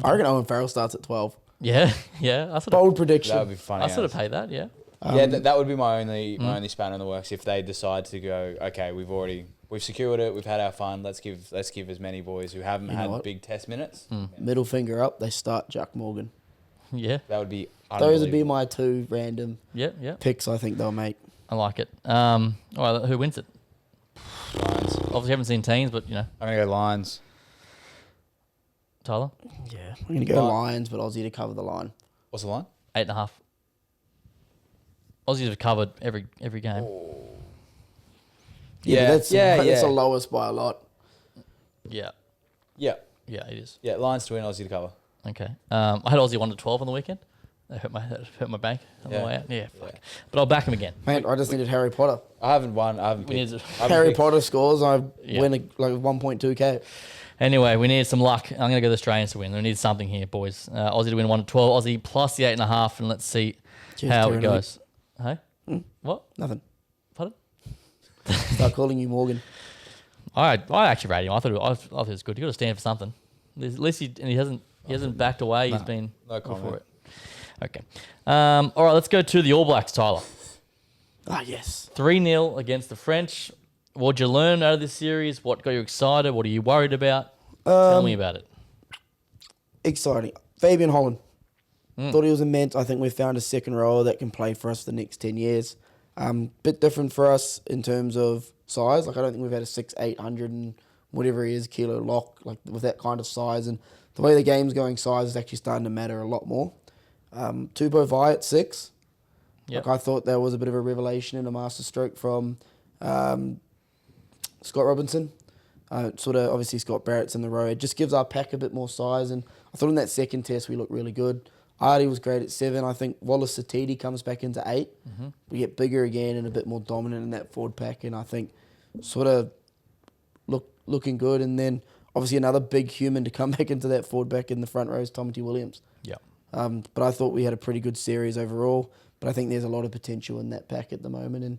I reckon Owen Farrell starts at 12. Yeah. Yeah. I sort of. Bold prediction. That would be funny. I sort of as. pay that. Yeah. Yeah, that would be my only spanner in the works if they decide to go. Okay, we've secured it. We've had our fun. Let's give as many boys who haven't know had what? big test minutes. Middle finger up, they start Jack Morgan. Yeah. That would be Those would be unbelievable. my two random Yeah. picks I think they'll make. I like it. All right, who wins it? Lions. Obviously, haven't seen teams, but I'm going to go Lions. Tyler, Yeah. I'm going to go Lions, but Aussie to cover the line. What's the line? 8.5. Aussies have covered every game. Yeah, Yeah, that's the lowest by a lot. Yeah, Yeah. it is. Yeah, Lions to win, Aussie to cover. Okay. I had Aussie 1-12 on the weekend. That hurt my bank on the Yeah. way out. Yeah, fuck. Yeah. But I'll back him again. Man, I just needed Harry Potter. I haven't won. I haven't We picked. need to- I haven't Harry picked- Potter scores, I Yeah. win like 1.2k. Anyway, we need some luck. I'm going to go the Australians to win. We need something here, boys. Aussie to win 1-12. Aussie plus the 8.5, and let's see Cheers, how it Tyranny. goes. Hey? What? Nothing. Pardon? Start calling you Morgan. I actually rate him. I thought it was good. You got to stand for something. At least he hasn't backed away. He's been no all comment. for it. Okay. All right. Let's go to the All Blacks, Tyler. Ah, yes. 3-0 against the French. What'd you learn out of this series? What got you excited? What are you worried about? Tell me about it. Exciting. Fabian Holland. Thought he was immense. I think we've found a second rower that can play for us the next 10 years. Bit different for us in terms of size. Like, I don't think we've had a 6'8", 100 and whatever he is, kilo lock, like with that kind of size. And the way the game's going, size is actually starting to matter a lot more. Tupou Vai at 6. Yep. Like, I thought that was a bit of a revelation in a master stroke from Scott Robinson. Obviously Scott Barrett's in the row. It just gives our pack a bit more size. And I thought in that second test we looked really good. Artie was great at 7. I think Wallace Satiti comes back into 8. We get bigger again and a bit more dominant in that forward pack. And I think sort of looking good. And then obviously another big human to come back into that forward pack in the front row is Tommy T. Williams. Yeah. But I thought we had a pretty good series overall. But I think there's a lot of potential in that pack at the moment. And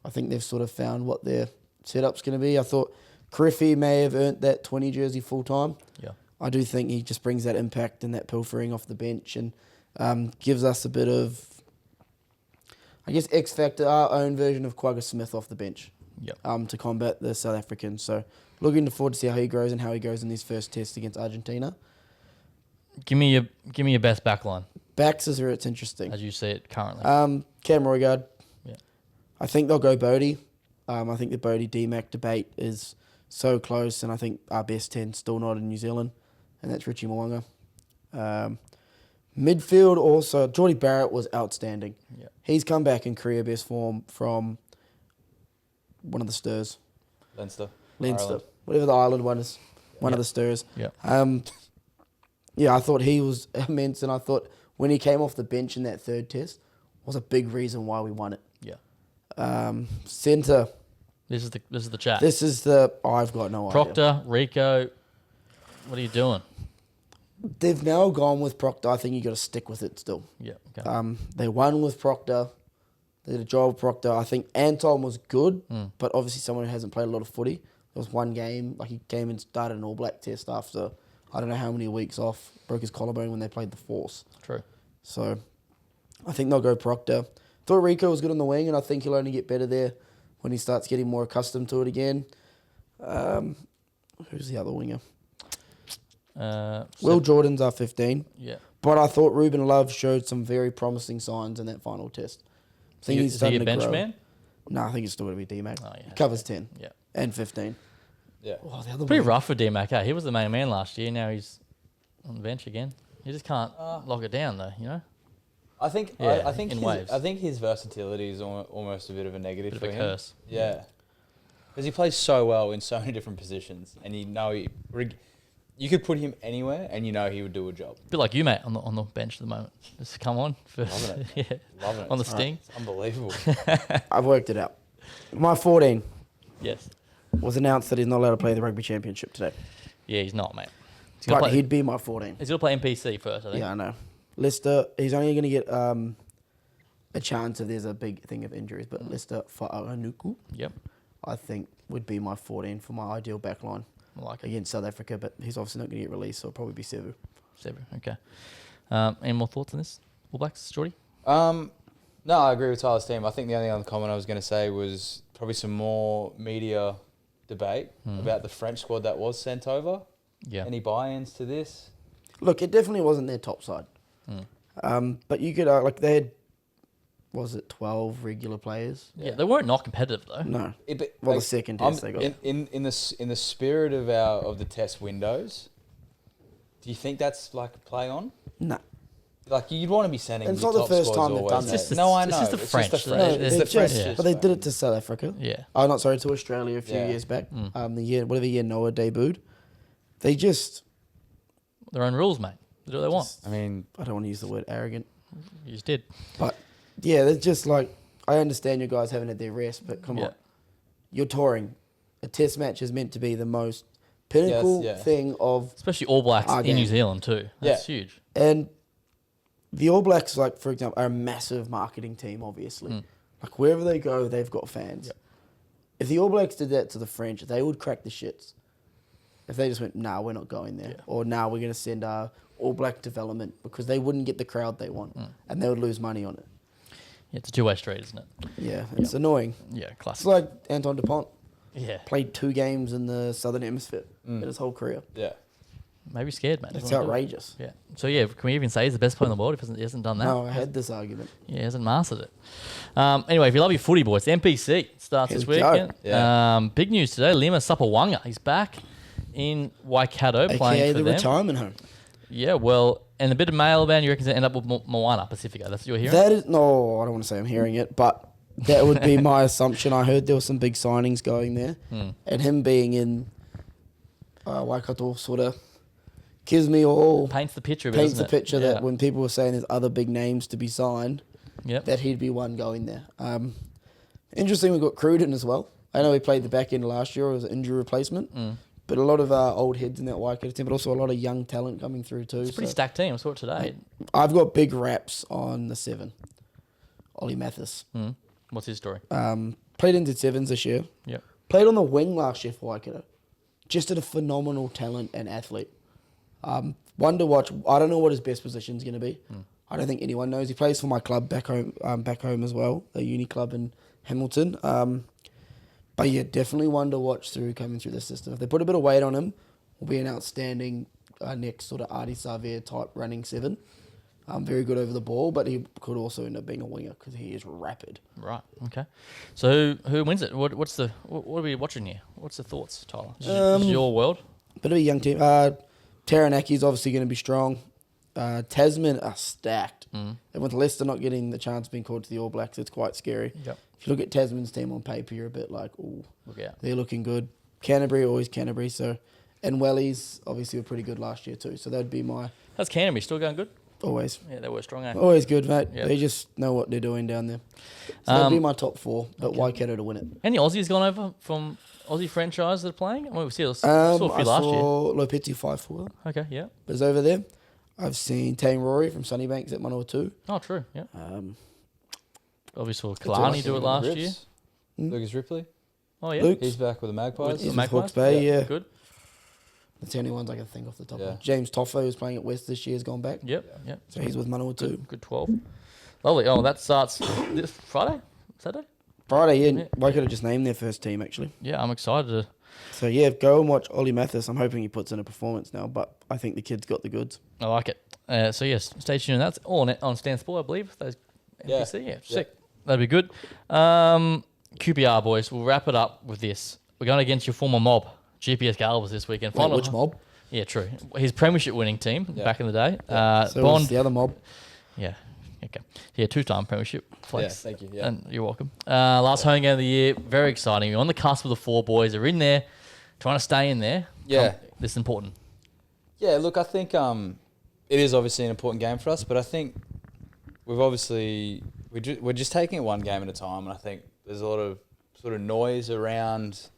I think they've sort of found what their setup's going to be. I thought Griffey may have earned that 20 jersey full time. Yeah. I do think he just brings that impact and that pilfering off the bench and gives us a bit of, I guess, X Factor, our own version of Quagga Smith off the bench Yep. to combat the South Africans. So looking forward to see how he grows and how he goes in his first test against Argentina. Give me your best backline Backs is where it's interesting. as you see it currently. Cam Roigard. Yeah. I think they'll go Bodie. I think the Bodie DMAC debate is so close, and I think our best 10 still not in New Zealand, and that's Richie Mo'unga. Midfield also, Geordie Barrett was outstanding. Yeah. He's come back in career best form from one of the stirs, Leinster. Leinster, Ireland. whatever the island one is, one of the stirs. Yeah. Yeah, I thought he was immense, and I thought when he came off the bench in that third test was a big reason why we won it. Yeah. Centre, This is the chat. I've got no idea. Proctor, Rico, what are you doing? They've now gone with Proctor. I think you got to stick with it still. Yeah. Okay. They won with Proctor. They did a job with Proctor. I think Anton was good, but obviously someone who hasn't played a lot of footy. There was one game, like he came and started an All Black test after I don't know how many weeks off. Broke his collarbone when they played the Force. True. So I think they'll go Proctor. Thought Rico was good on the wing, and I think he'll only get better there when he starts getting more accustomed to it again. Who's the other winger? Will Jordan's our 15. Yeah. But I thought Ruben Love showed some very promising signs in that final test. I think he's Is he starting a to bench grow. man? No, I think it's still going to be D-Mac. Oh, yeah. He covers 10 Yeah. and 15. Yeah. Oh, the other Pretty one. rough for D-Mac, eh? He was the main man last year. Now he's on the bench again. You just can't lock it down, though, you know? I think Yeah, I think in his, waves. I think his versatility is almost a bit of a negative Bit for of a him. curse. Yeah, because he plays so well in so many different positions, and you could put him anywhere, and he would do a job. Bit like you, mate, on the bench at the moment. Just come on. Loving yeah. Loving it. On the sting. It's unbelievable. I've worked it out. My 14 Yes. was announced that he's not allowed to play the rugby championship today. Yeah, he's not, mate. But he'd be my 14. He's going to play NPC first, I think. Yeah, I know. Leicester, he's only going to get a chance if there's a big thing of injuries, but Leicester Fa'anuku, Yep. I think, would be my 14 for my ideal backline I like it. against South Africa, but he's obviously not going to get released, so it'll probably be Sevu. 7. Okay. Any more thoughts on this? All Blacks, Geordie? No, I agree with Tyler's team. I think the only other comment I was going to say was probably some more media debate about the French squad that was sent over. Yeah. Any buy-ins to this? Look, it definitely wasn't their top side. But you could they had, was it 12 regular players? Yeah, they weren't not competitive though. No. Yeah, but, Well, the like, second test they got. in the spirit of the test windows. Do you think that's like a play on? No. Like you'd want to be sending. It's your not the top first squads time they've always. done that. It's just No, I it's know. just the It's French. just the No, French. it's They're the French. just, but they did it to South Africa. Yeah. Oh, not sorry, to Australia a few Yeah. years back. Whatever year Noah debuted. They just, Their own rules, mate. They do what they want. I mean, I don't want to use the word arrogant, You just did. but yeah, they're just like, I understand you guys haven't had their rest, but come Yeah. on. You're touring. A test match is meant to be the most pinnacle yeah. thing of, Especially All Blacks Our in game. New Zealand too. That's Yeah. huge. and the All Blacks, like, for example, are a massive marketing team, obviously. Like, wherever they go, they've got fans. Yep. If the All Blacks did that to the French, they would crack the shits. If they just went, nah, we're not going there. Yeah. Or, nah, we're going to send our All Black development, because they wouldn't get the crowd they want. And they would lose money on it. Yeah, it's a two-way street, isn't it? Yeah, it's annoying. Yeah, It's classic. like Anton Dupont Yeah, played 2 games in the Southern Hemisphere in his whole career. yeah. maybe scared, mate. It's Doesn't wanna do it. outrageous. Yeah. So yeah, can we even say he's the best player in the world if he hasn't done that? No, I had this argument. Yeah, he hasn't mastered it. Anyway, if you love your footy, boys, MPC starts Here this we go. weekend. Yeah. Big news today. Lima Sapawanga, he's back in Waikato playing AKA for the them. retirement home. Yeah, well, and a bit of mail ban. You reckon he'll end up with Moana Pacifica? That's what you're hearing. That is, no, I don't want to say I'm hearing it, but that would be my assumption. I heard there were some big signings going there, and him being in Waikato sort of gives me all Paints the picture of it, paints doesn't the it? picture Yeah. that when people were saying there's other big names to be signed, Yep. that he'd be one going there. Interesting, we got Cruden as well. I know he played the back end last year as an injury replacement, but a lot of old heads in that Waikato team, but also a lot of young talent coming through too. It's a pretty so stacked team. I saw it today. I've got big raps on the 7, Ollie Mathis. What's his story? Played into sevens this year. Yep. Played on the wing last year for Waikato. Just a phenomenal talent and athlete. One to watch. I don't know what his best position is going to be. I don't think anyone knows. He plays for my club back home as well, the uni club in Hamilton. But yeah, definitely one to watch coming through the system. If they put a bit of weight on him, will be an outstanding next sort of Artie Savia type running 7. Very good over the ball, but he could also end up being a winger because he is rapid. Right. Okay. So who wins it? What are we watching here? What's the thoughts, Tyler? This is your world. Bit of a young team. Taranaki is obviously going to be strong. Tasman are stacked. And with Leicester not getting the chance of being called to the All Blacks, it's quite scary. Yep. If you look at Tasman's team on paper, you're a bit like, ooh, Look out. they're looking good. Canterbury, always Canterbury. So, and Wellies obviously were pretty good last year too. So that'd be my How's Canterbury still going good? always Yeah, they were strong. Eh? always good, mate. Yep. They just know what they're doing down there. So that'd be my top 4, but okay. Waikato to win it. Any Aussies gone over from Aussie franchise that are playing? Well, we saw a few I last year. saw Lopeti 5-4 Okay. Yeah. is over there. I've seen Tane Rory from Sunnybanks at 102. Oh, true. Yeah. Um, Obviously, saw Good Kalani to do it Rips. last year. Lucas Ripley. Oh yeah. Luke, He's back with the Magpies. he's with Magpies? Hawke's Bay, yeah. Good. That's the only ones I can think off the top Yeah. of. James Toffo, who's playing at West this year, has gone back. Yep. Yep. So he's with Manawa too. Good 12. Lovely. Oh, that starts this Friday, Saturday. Friday, yeah. Yeah. Waikato just named their first team, actually. Yeah, I'm excited to. So, yeah, go and watch Ollie Mathis. I'm hoping he puts in a performance now, but I think the kid's got the goods. I like it. So yes, stay tuned. That's all on Stan Sport, I believe. Those NPC, yeah, sick. That'd be good. QPR boys, we'll wrap it up with this. We're going against your former mob, GPS Galvas, this weekend. Wait, which mob? Yeah, true. His premiership winning team back in the day. So Bond. was the other mob. Yeah. Okay. Yeah, 2-time premiership. Flex. Yeah, thank you, yeah. And you're welcome. Last home game of the year. Very exciting. We're on the cusp of the 4 boys. They're in there, trying to stay in there. Yeah. This is important. Yeah, look, I think it is obviously an important game for us, but I think we're just taking it one game at a time, and I think there's a lot of sort of noise around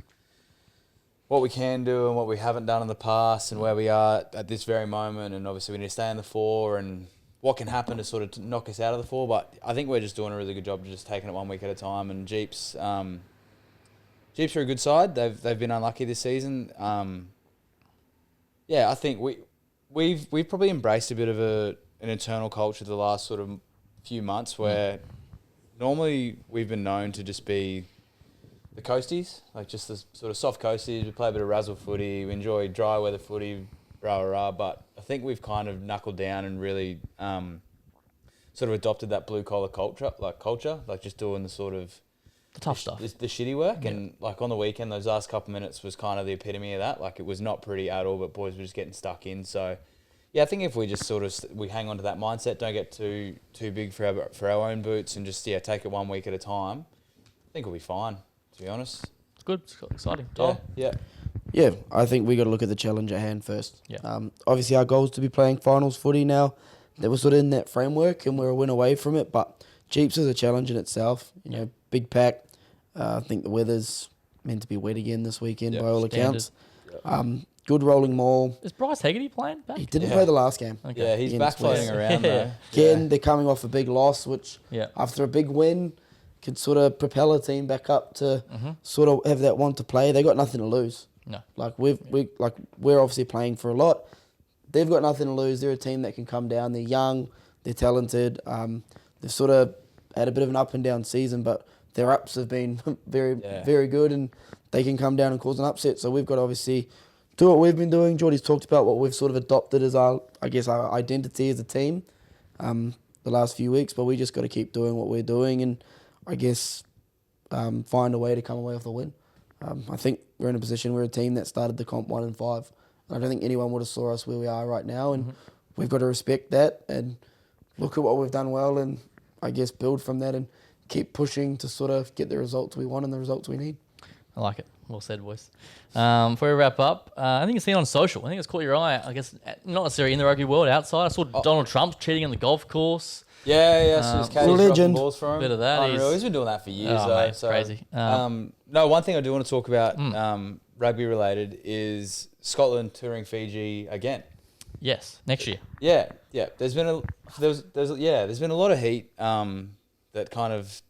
what we can do and what we haven't done in the past and where we are at this very moment, and obviously we need to stay in the 4 and what can happen to sort of knock us out of the 4, but I think we're just doing a really good job of just taking it 1 week at a time, and Jeeps are a good side. They've been unlucky this season. Yeah, I think we've probably embraced a bit of an internal culture the last sort of few months where normally we've been known to just be the coasties, like just the sort of soft coasties. We play a bit of razzle footy, we enjoy dry weather footy, rah rah rah. But I think we've kind of knuckled down and really sort of adopted that blue collar culture, like just doing the sort of The tough stuff. the shitty work. And like on the weekend, those last couple of minutes was kind of the epitome of that. Like it was not pretty at all, but boys were just getting stuck in. So yeah, I think if we just sort of we hang on to that mindset, don't get too big for our own boots, and just take it 1 week at a time, I think we'll be fine. To be honest, It's good. It's exciting. Tom? Yeah, I think we got to look at the challenge at hand first. Yeah. Obviously, our goal is to be playing finals footy now. That we're sort of in that framework, and we're a win away from it. But Jeeps is a challenge in itself. You know, big pack. I think the weather's meant to be wet again this weekend by all accounts. Good rolling maul. Is Bryce Hegarty playing back? He didn't play the last game. Okay. Yeah, he's Against backfloating West. around though. Again, they're coming off a big loss, which after a big win could sort of propel a team back up to sort of have that want to play. They got nothing to lose. No. Like we're obviously playing for a lot. They've got nothing to lose. They're a team that can come down. They're young. They're talented. They've sort of had a bit of an up and down season, but their ups have been very good, and they can come down and cause an upset. So we've got to obviously do what we've been doing. Geordie's talked about what we've sort of adopted as our identity as a team the last few weeks, but we just got to keep doing what we're doing and I guess find a way to come away with a win. I think we're in a position, we're a team that started the comp 1-5. I don't think anyone would have saw us where we are right now, and we've got to respect that and look at what we've done well and I guess build from that and keep pushing to sort of get the results we want and the results we need. I like it. Well said, boys. Before we wrap up, I think it's seen on social. I think it's caught your eye. I guess not necessarily in the rugby world, outside. I saw Donald Trump cheating on the golf course. So his caddy's dropping balls for him. Bit of that. He's been doing that for years. Oh, though, mate, so, crazy. No, one thing I do want to talk about, rugby related, is Scotland touring Fiji again. Yes, next year. Yeah. There's been a lot of heat that kind of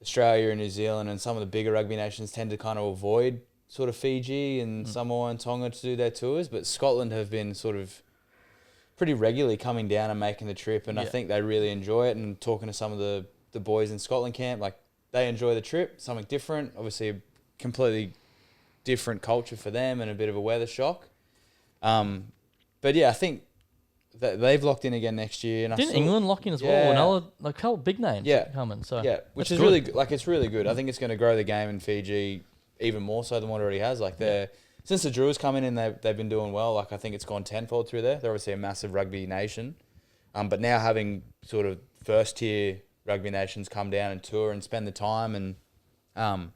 Australia and New Zealand and some of the bigger rugby nations tend to kind of avoid sort of Fiji and Samoa and Tonga to do their tours, but Scotland have been sort of pretty regularly coming down and making the trip, and I think they really enjoy it. And talking to some of the boys in Scotland camp, like they enjoy the trip, something different, obviously a completely different culture for them and a bit of a weather shock. But yeah, I think that they've locked in again next year. And Didn't England lock in as well? Another a couple big names coming. So which is really good. Like it's really good. I think it's going to grow the game in Fiji even more so than what it already has. Like since the Drewers come in and they've been doing well. Like I think it's gone tenfold through there. They're obviously a massive rugby nation, but now having sort of first tier rugby nations come down and tour and spend the time and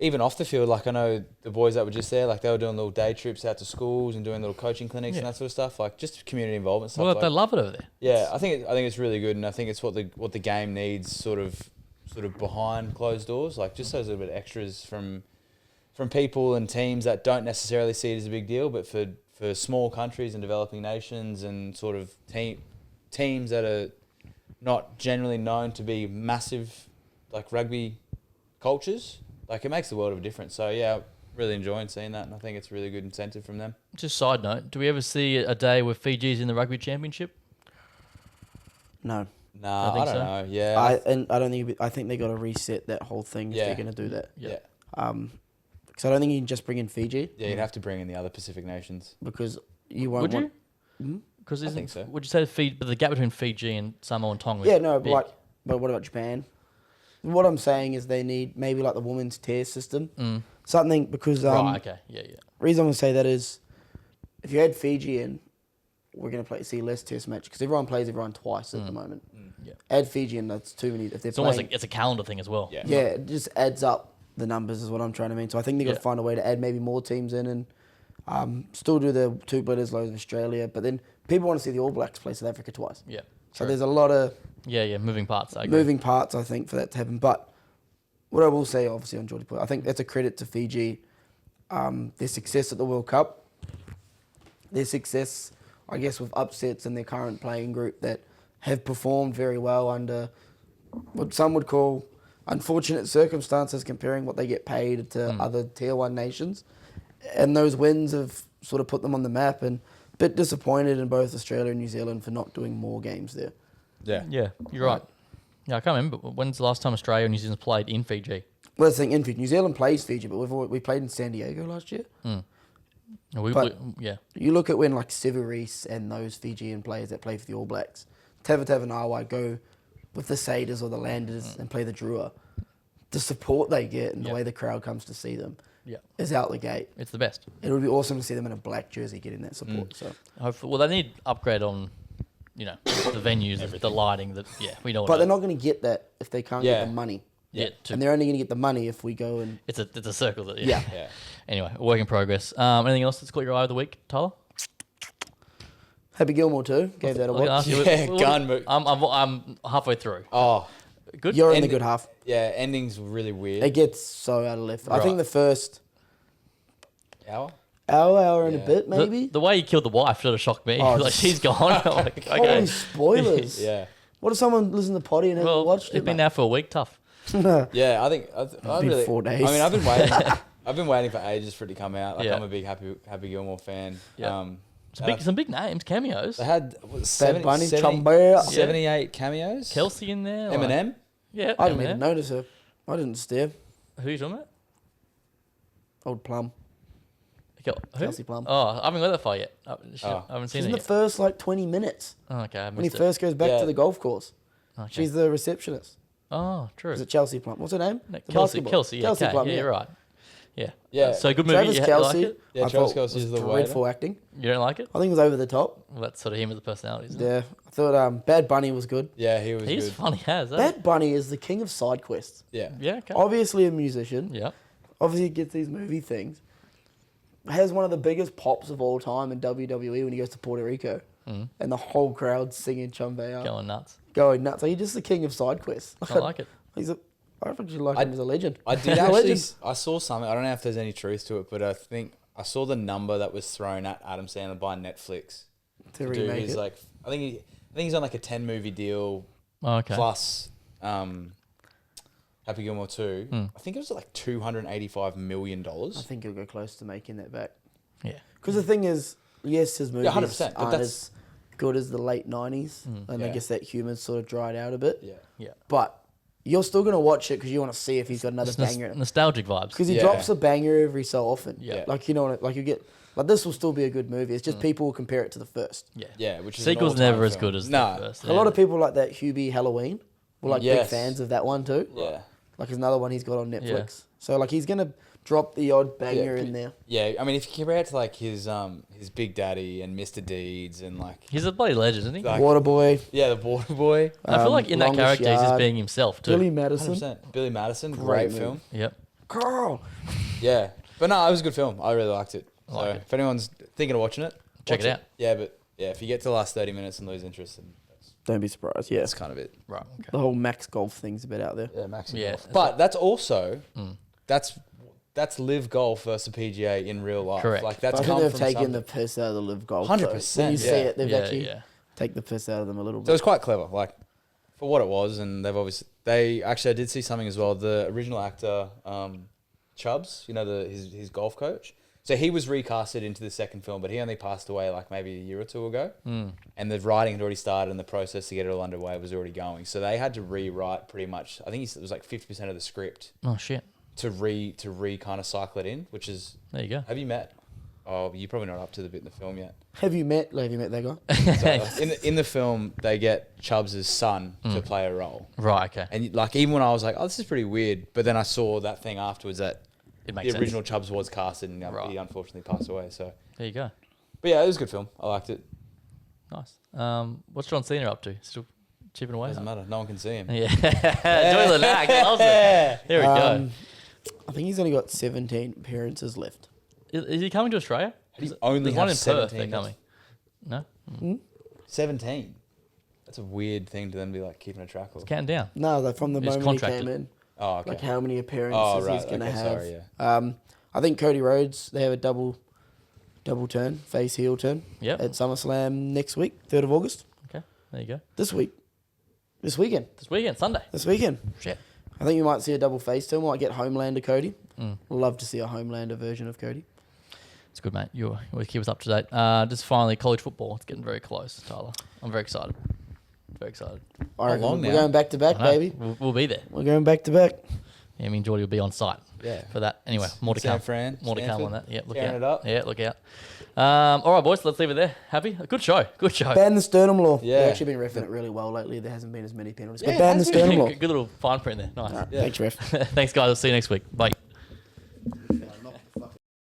even off the field, like I know the boys that were just there, like they were doing little day trips out to schools and doing little coaching clinics and that sort of stuff, like just community involvement stuff. Well, they love it over there. Yeah, I think it's really good, and I think it's what the game needs, sort of behind closed doors, like just those little bit of extras from people and teams that don't necessarily see it as a big deal, but for small countries and developing nations and sort of teams that are not generally known to be massive like rugby cultures. Like, it makes the world of a difference. So, yeah, really enjoying seeing that, and I think it's a really good incentive from them. Just side note, do we ever see a day where Fiji's in the rugby championship? No. Nah, I don't know. Yeah. I think they got to reset that whole thing if they're going to do that. Yeah. Because I don't think you can just bring in Fiji. Yeah, you'd have to bring in the other Pacific nations. Because you won't Would want... you? Because I think so. Would you say but the gap between Fiji and Samoa and Tonga? Yeah, no, big. but what about Japan? What I'm saying is they need maybe like the women's tier system. Something because... right, okay. Yeah. reason I'm going to say that is if you had Fiji in, we're going to see less test match because everyone plays everyone twice at the moment. Yeah. Add Fiji in, that's too many. If they're It's almost like it's a calendar thing as well. Yeah. Yeah, it just adds up the numbers is what I'm trying to mean. So I think they've got to find a way to add maybe more teams in and still do the two blitters loads of Australia. But then people want to see the All Blacks play South Africa twice. Yeah. So there's a lot of moving parts. I agree. moving parts, I think, for that to happen. But what I will say, obviously, on Geordie Point, I think that's a credit to Fiji. Their success at the World Cup, their success, I guess, with upsets in their current playing group that have performed very well under what some would call unfortunate circumstances comparing what they get paid to other Tier 1 nations. And those wins have sort of put them on the map, and a bit disappointed in both Australia and New Zealand for not doing more games there. Yeah. Yeah, you're right. Yeah, I can't remember. When's the last time Australia and New Zealand played in Fiji? Well, that's the thing, in Fiji. New Zealand plays Fiji, but we played in San Diego last year. We You look at when like Severis and those Fijian players that play for the All Blacks, Tavatavanawai go with the Satyrs or the Landers and play the Drua, the support they get and the way the crowd comes to see them is out the gate. It's the best. It would be awesome to see them in a black jersey getting that support. So, Hopefully, well, they need upgrade on, the venues, the lighting. We know. but they're not going to get that if they can't get the money. And And they're only going to get the money if we go and... it's a circle. That, Yeah. Anyway, work in progress. Anything else that's caught your eye of the week, Tyler? Happy Gilmore too. Gave that a I can watch. ask you- Yeah, what- gun move. I'm halfway through. Oh, Good. You're in the End- good half. yeah, ending's really weird. It gets so out of left. I Right. think the first Hour? hour and a Yeah. bit, maybe. The way he killed the wife sort of shocked me. Oh, like she's gone. I'm like, okay. Holy spoilers. Yeah. What if someone listened to Potty and hasn't Well, watched it's it? been now for a week. Tough. Yeah, I think I been really 4 days. I mean, I've been waiting. I've been waiting for ages for it to come out. Like, Yeah. I'm a big Happy Gilmore fan. Yeah. Some big names, cameos. They had what, 70, Bunny, 70 Chumbea. 78 cameos. Kelsey in there. like- Eminem. Yeah. I didn't even Eminem. notice her. I didn't stare. Who are you talking about? Old Plum. Who? Kelsey Plum. Oh, I haven't got that far yet. I haven't She's seen in it the yet. first 20 minutes Oh, okay, I when he missed it. first goes back Yeah. to the golf course. Okay. She's the receptionist. Oh, true. Is it Chelsea Plum? What's her name? No, The Kelsey, basketball. Kelsey, yeah, Kelsey okay. Plum, Yeah, you're right. Yeah. Yeah. So good movie. Travis You like Kelsey. it? Yeah, I Travis thought Kelsey's was the dreadful waiter. acting. You don't like it? I think it was over the top. Well, that's sort of him as a personality, isn't it? Yeah. I thought Bad Bunny was good. Yeah, he was He's good. funny as, Bad Bunny is the king of side quests. Yeah. Yeah, okay. Obviously a musician. Yeah. Obviously gets these movie things. Has one of the biggest pops of all time in WWE when he goes to Puerto Rico. And the whole crowd's singing Chumbea. Going nuts. Going nuts. Like, he's just the king of side quests. I like it. I actually like him as a legend. I did He's a actually. legend. I saw something. I don't know if there's any truth to it, but I think I saw the number that was thrown at Adam Sandler by Netflix To to do remake his it. like. I think he's on like a 10 movie deal Oh, okay. plus Happy Gilmore 2. I think it was like $285 million. I think he'll go close to making that back. Yeah. Because the thing is, yes, his movies 100%, but aren't that's- as good as the late 90s. And I Yeah. guess that humor's sort of dried out a bit. Yeah. Yeah. But you're still going to watch it because you want to see if he's got another It's banger in it. nostalgic vibes. Because he Yeah. drops a banger every so often. Yeah. Like, you know, like you get... Like, this will still be a good movie. It's just people will compare it to the first. Yeah. Yeah, which is Sequel's an all-time never as film. good as Nah. the first. A lot of people like that Hubie Halloween. Were like big Yes. fans of that one too. Yeah. Like, there's another one he's got on Netflix. So, like, he's going to drop the odd banger in there. Yeah, I mean, if you compare it to like his Big Daddy and Mr. Deeds and like He's a bloody legend, isn't he? Like- Waterboy, the Border Boy, I feel like in that Longest character, he's just Yard, being himself too. Billy Madison. 100%. Billy Madison, Great great movie. film. Yep. Carl. Yeah, but no, it was a good film. I really liked it. So like it. if anyone's thinking of watching it, Check watch it out. Yeah, but yeah, if you get to the last 30 minutes and lose interest, then Don't be surprised. Yeah. that's kind of it. Right. Okay. The whole Max Golf thing's a bit out there. Yeah, Max. Yeah. But that's also that's live golf versus the PGA in real life. Correct. Like I that's think come they've from taken something. the piss out of the live golf. 100%, When you see yeah. it, they've Yeah, actually yeah. take the piss out of them a little So bit. it's quite clever, like for what it was, and they actually I did see something as well. The original actor, Chubbs, you know, his golf coach. So he was recasted into the second film, but he only passed away like maybe a year or two ago. And the writing had already started, and the process to get it all underway was already going. So they had to rewrite pretty much. I think it was like 50% of the script Oh shit. to re kind of cycle it in, which is. There you go. Have you met? Oh, you're probably not up to the bit in the film yet. Have you met that guy? So in the film, they get Chubbs' son to play a role. Right. Okay. And like even when I was like, oh, this is pretty weird, but then I saw that thing afterwards that It makes the sense. original Chubbs was casted and Right. he unfortunately passed away. So, There you go. but yeah, it was a good film. I liked it. Nice. What's John Cena up to? Still chipping away? Doesn't matter. No one can see him. Yeah. Joey Lanac loves it. There we go. I think he's only got 17 appearances left. Is he coming to Australia? He only There's one in has Perth. 17 They're coming. No. 17. That's a weird thing to then be like keeping a track of. Counting down. No, like from the He's moment contracted. he came in, Oh, okay. like how many appearances Oh, right. he's going to Okay, have. sorry, yeah. I think Cody Rhodes, they have a double turn, face heel turn Yep. at SummerSlam next week, 3rd of August. Okay. There you go. This weekend. This weekend, Sunday. Shit. I think you might see a double face turn. We might get Homelander Cody. Love to see a Homelander version of Cody. It's good, mate. You always keep us up to date. Just finally, college football. It's getting very close, Tyler. I'm very excited. Very excited. I reckon long we're now? going back to back, I know. baby. We'll be there. We're going back to back. Yeah, me and Geordie will be on site Yeah. for that. Anyway, more to San come. Fran, More to come on Stanford, that. Yeah, look tearing out. it up. Yeah, look out. All right, boys, let's leave it there. Happy? Good show. Good show. Ban the sternum law. Yeah. They've actually been reffing it really well lately. There hasn't been as many penalties. Yeah, But ban it the has been. sternum law. Good little fine print there. Nice. Thanks, ref. Thanks, guys. I'll see you next week. Bye.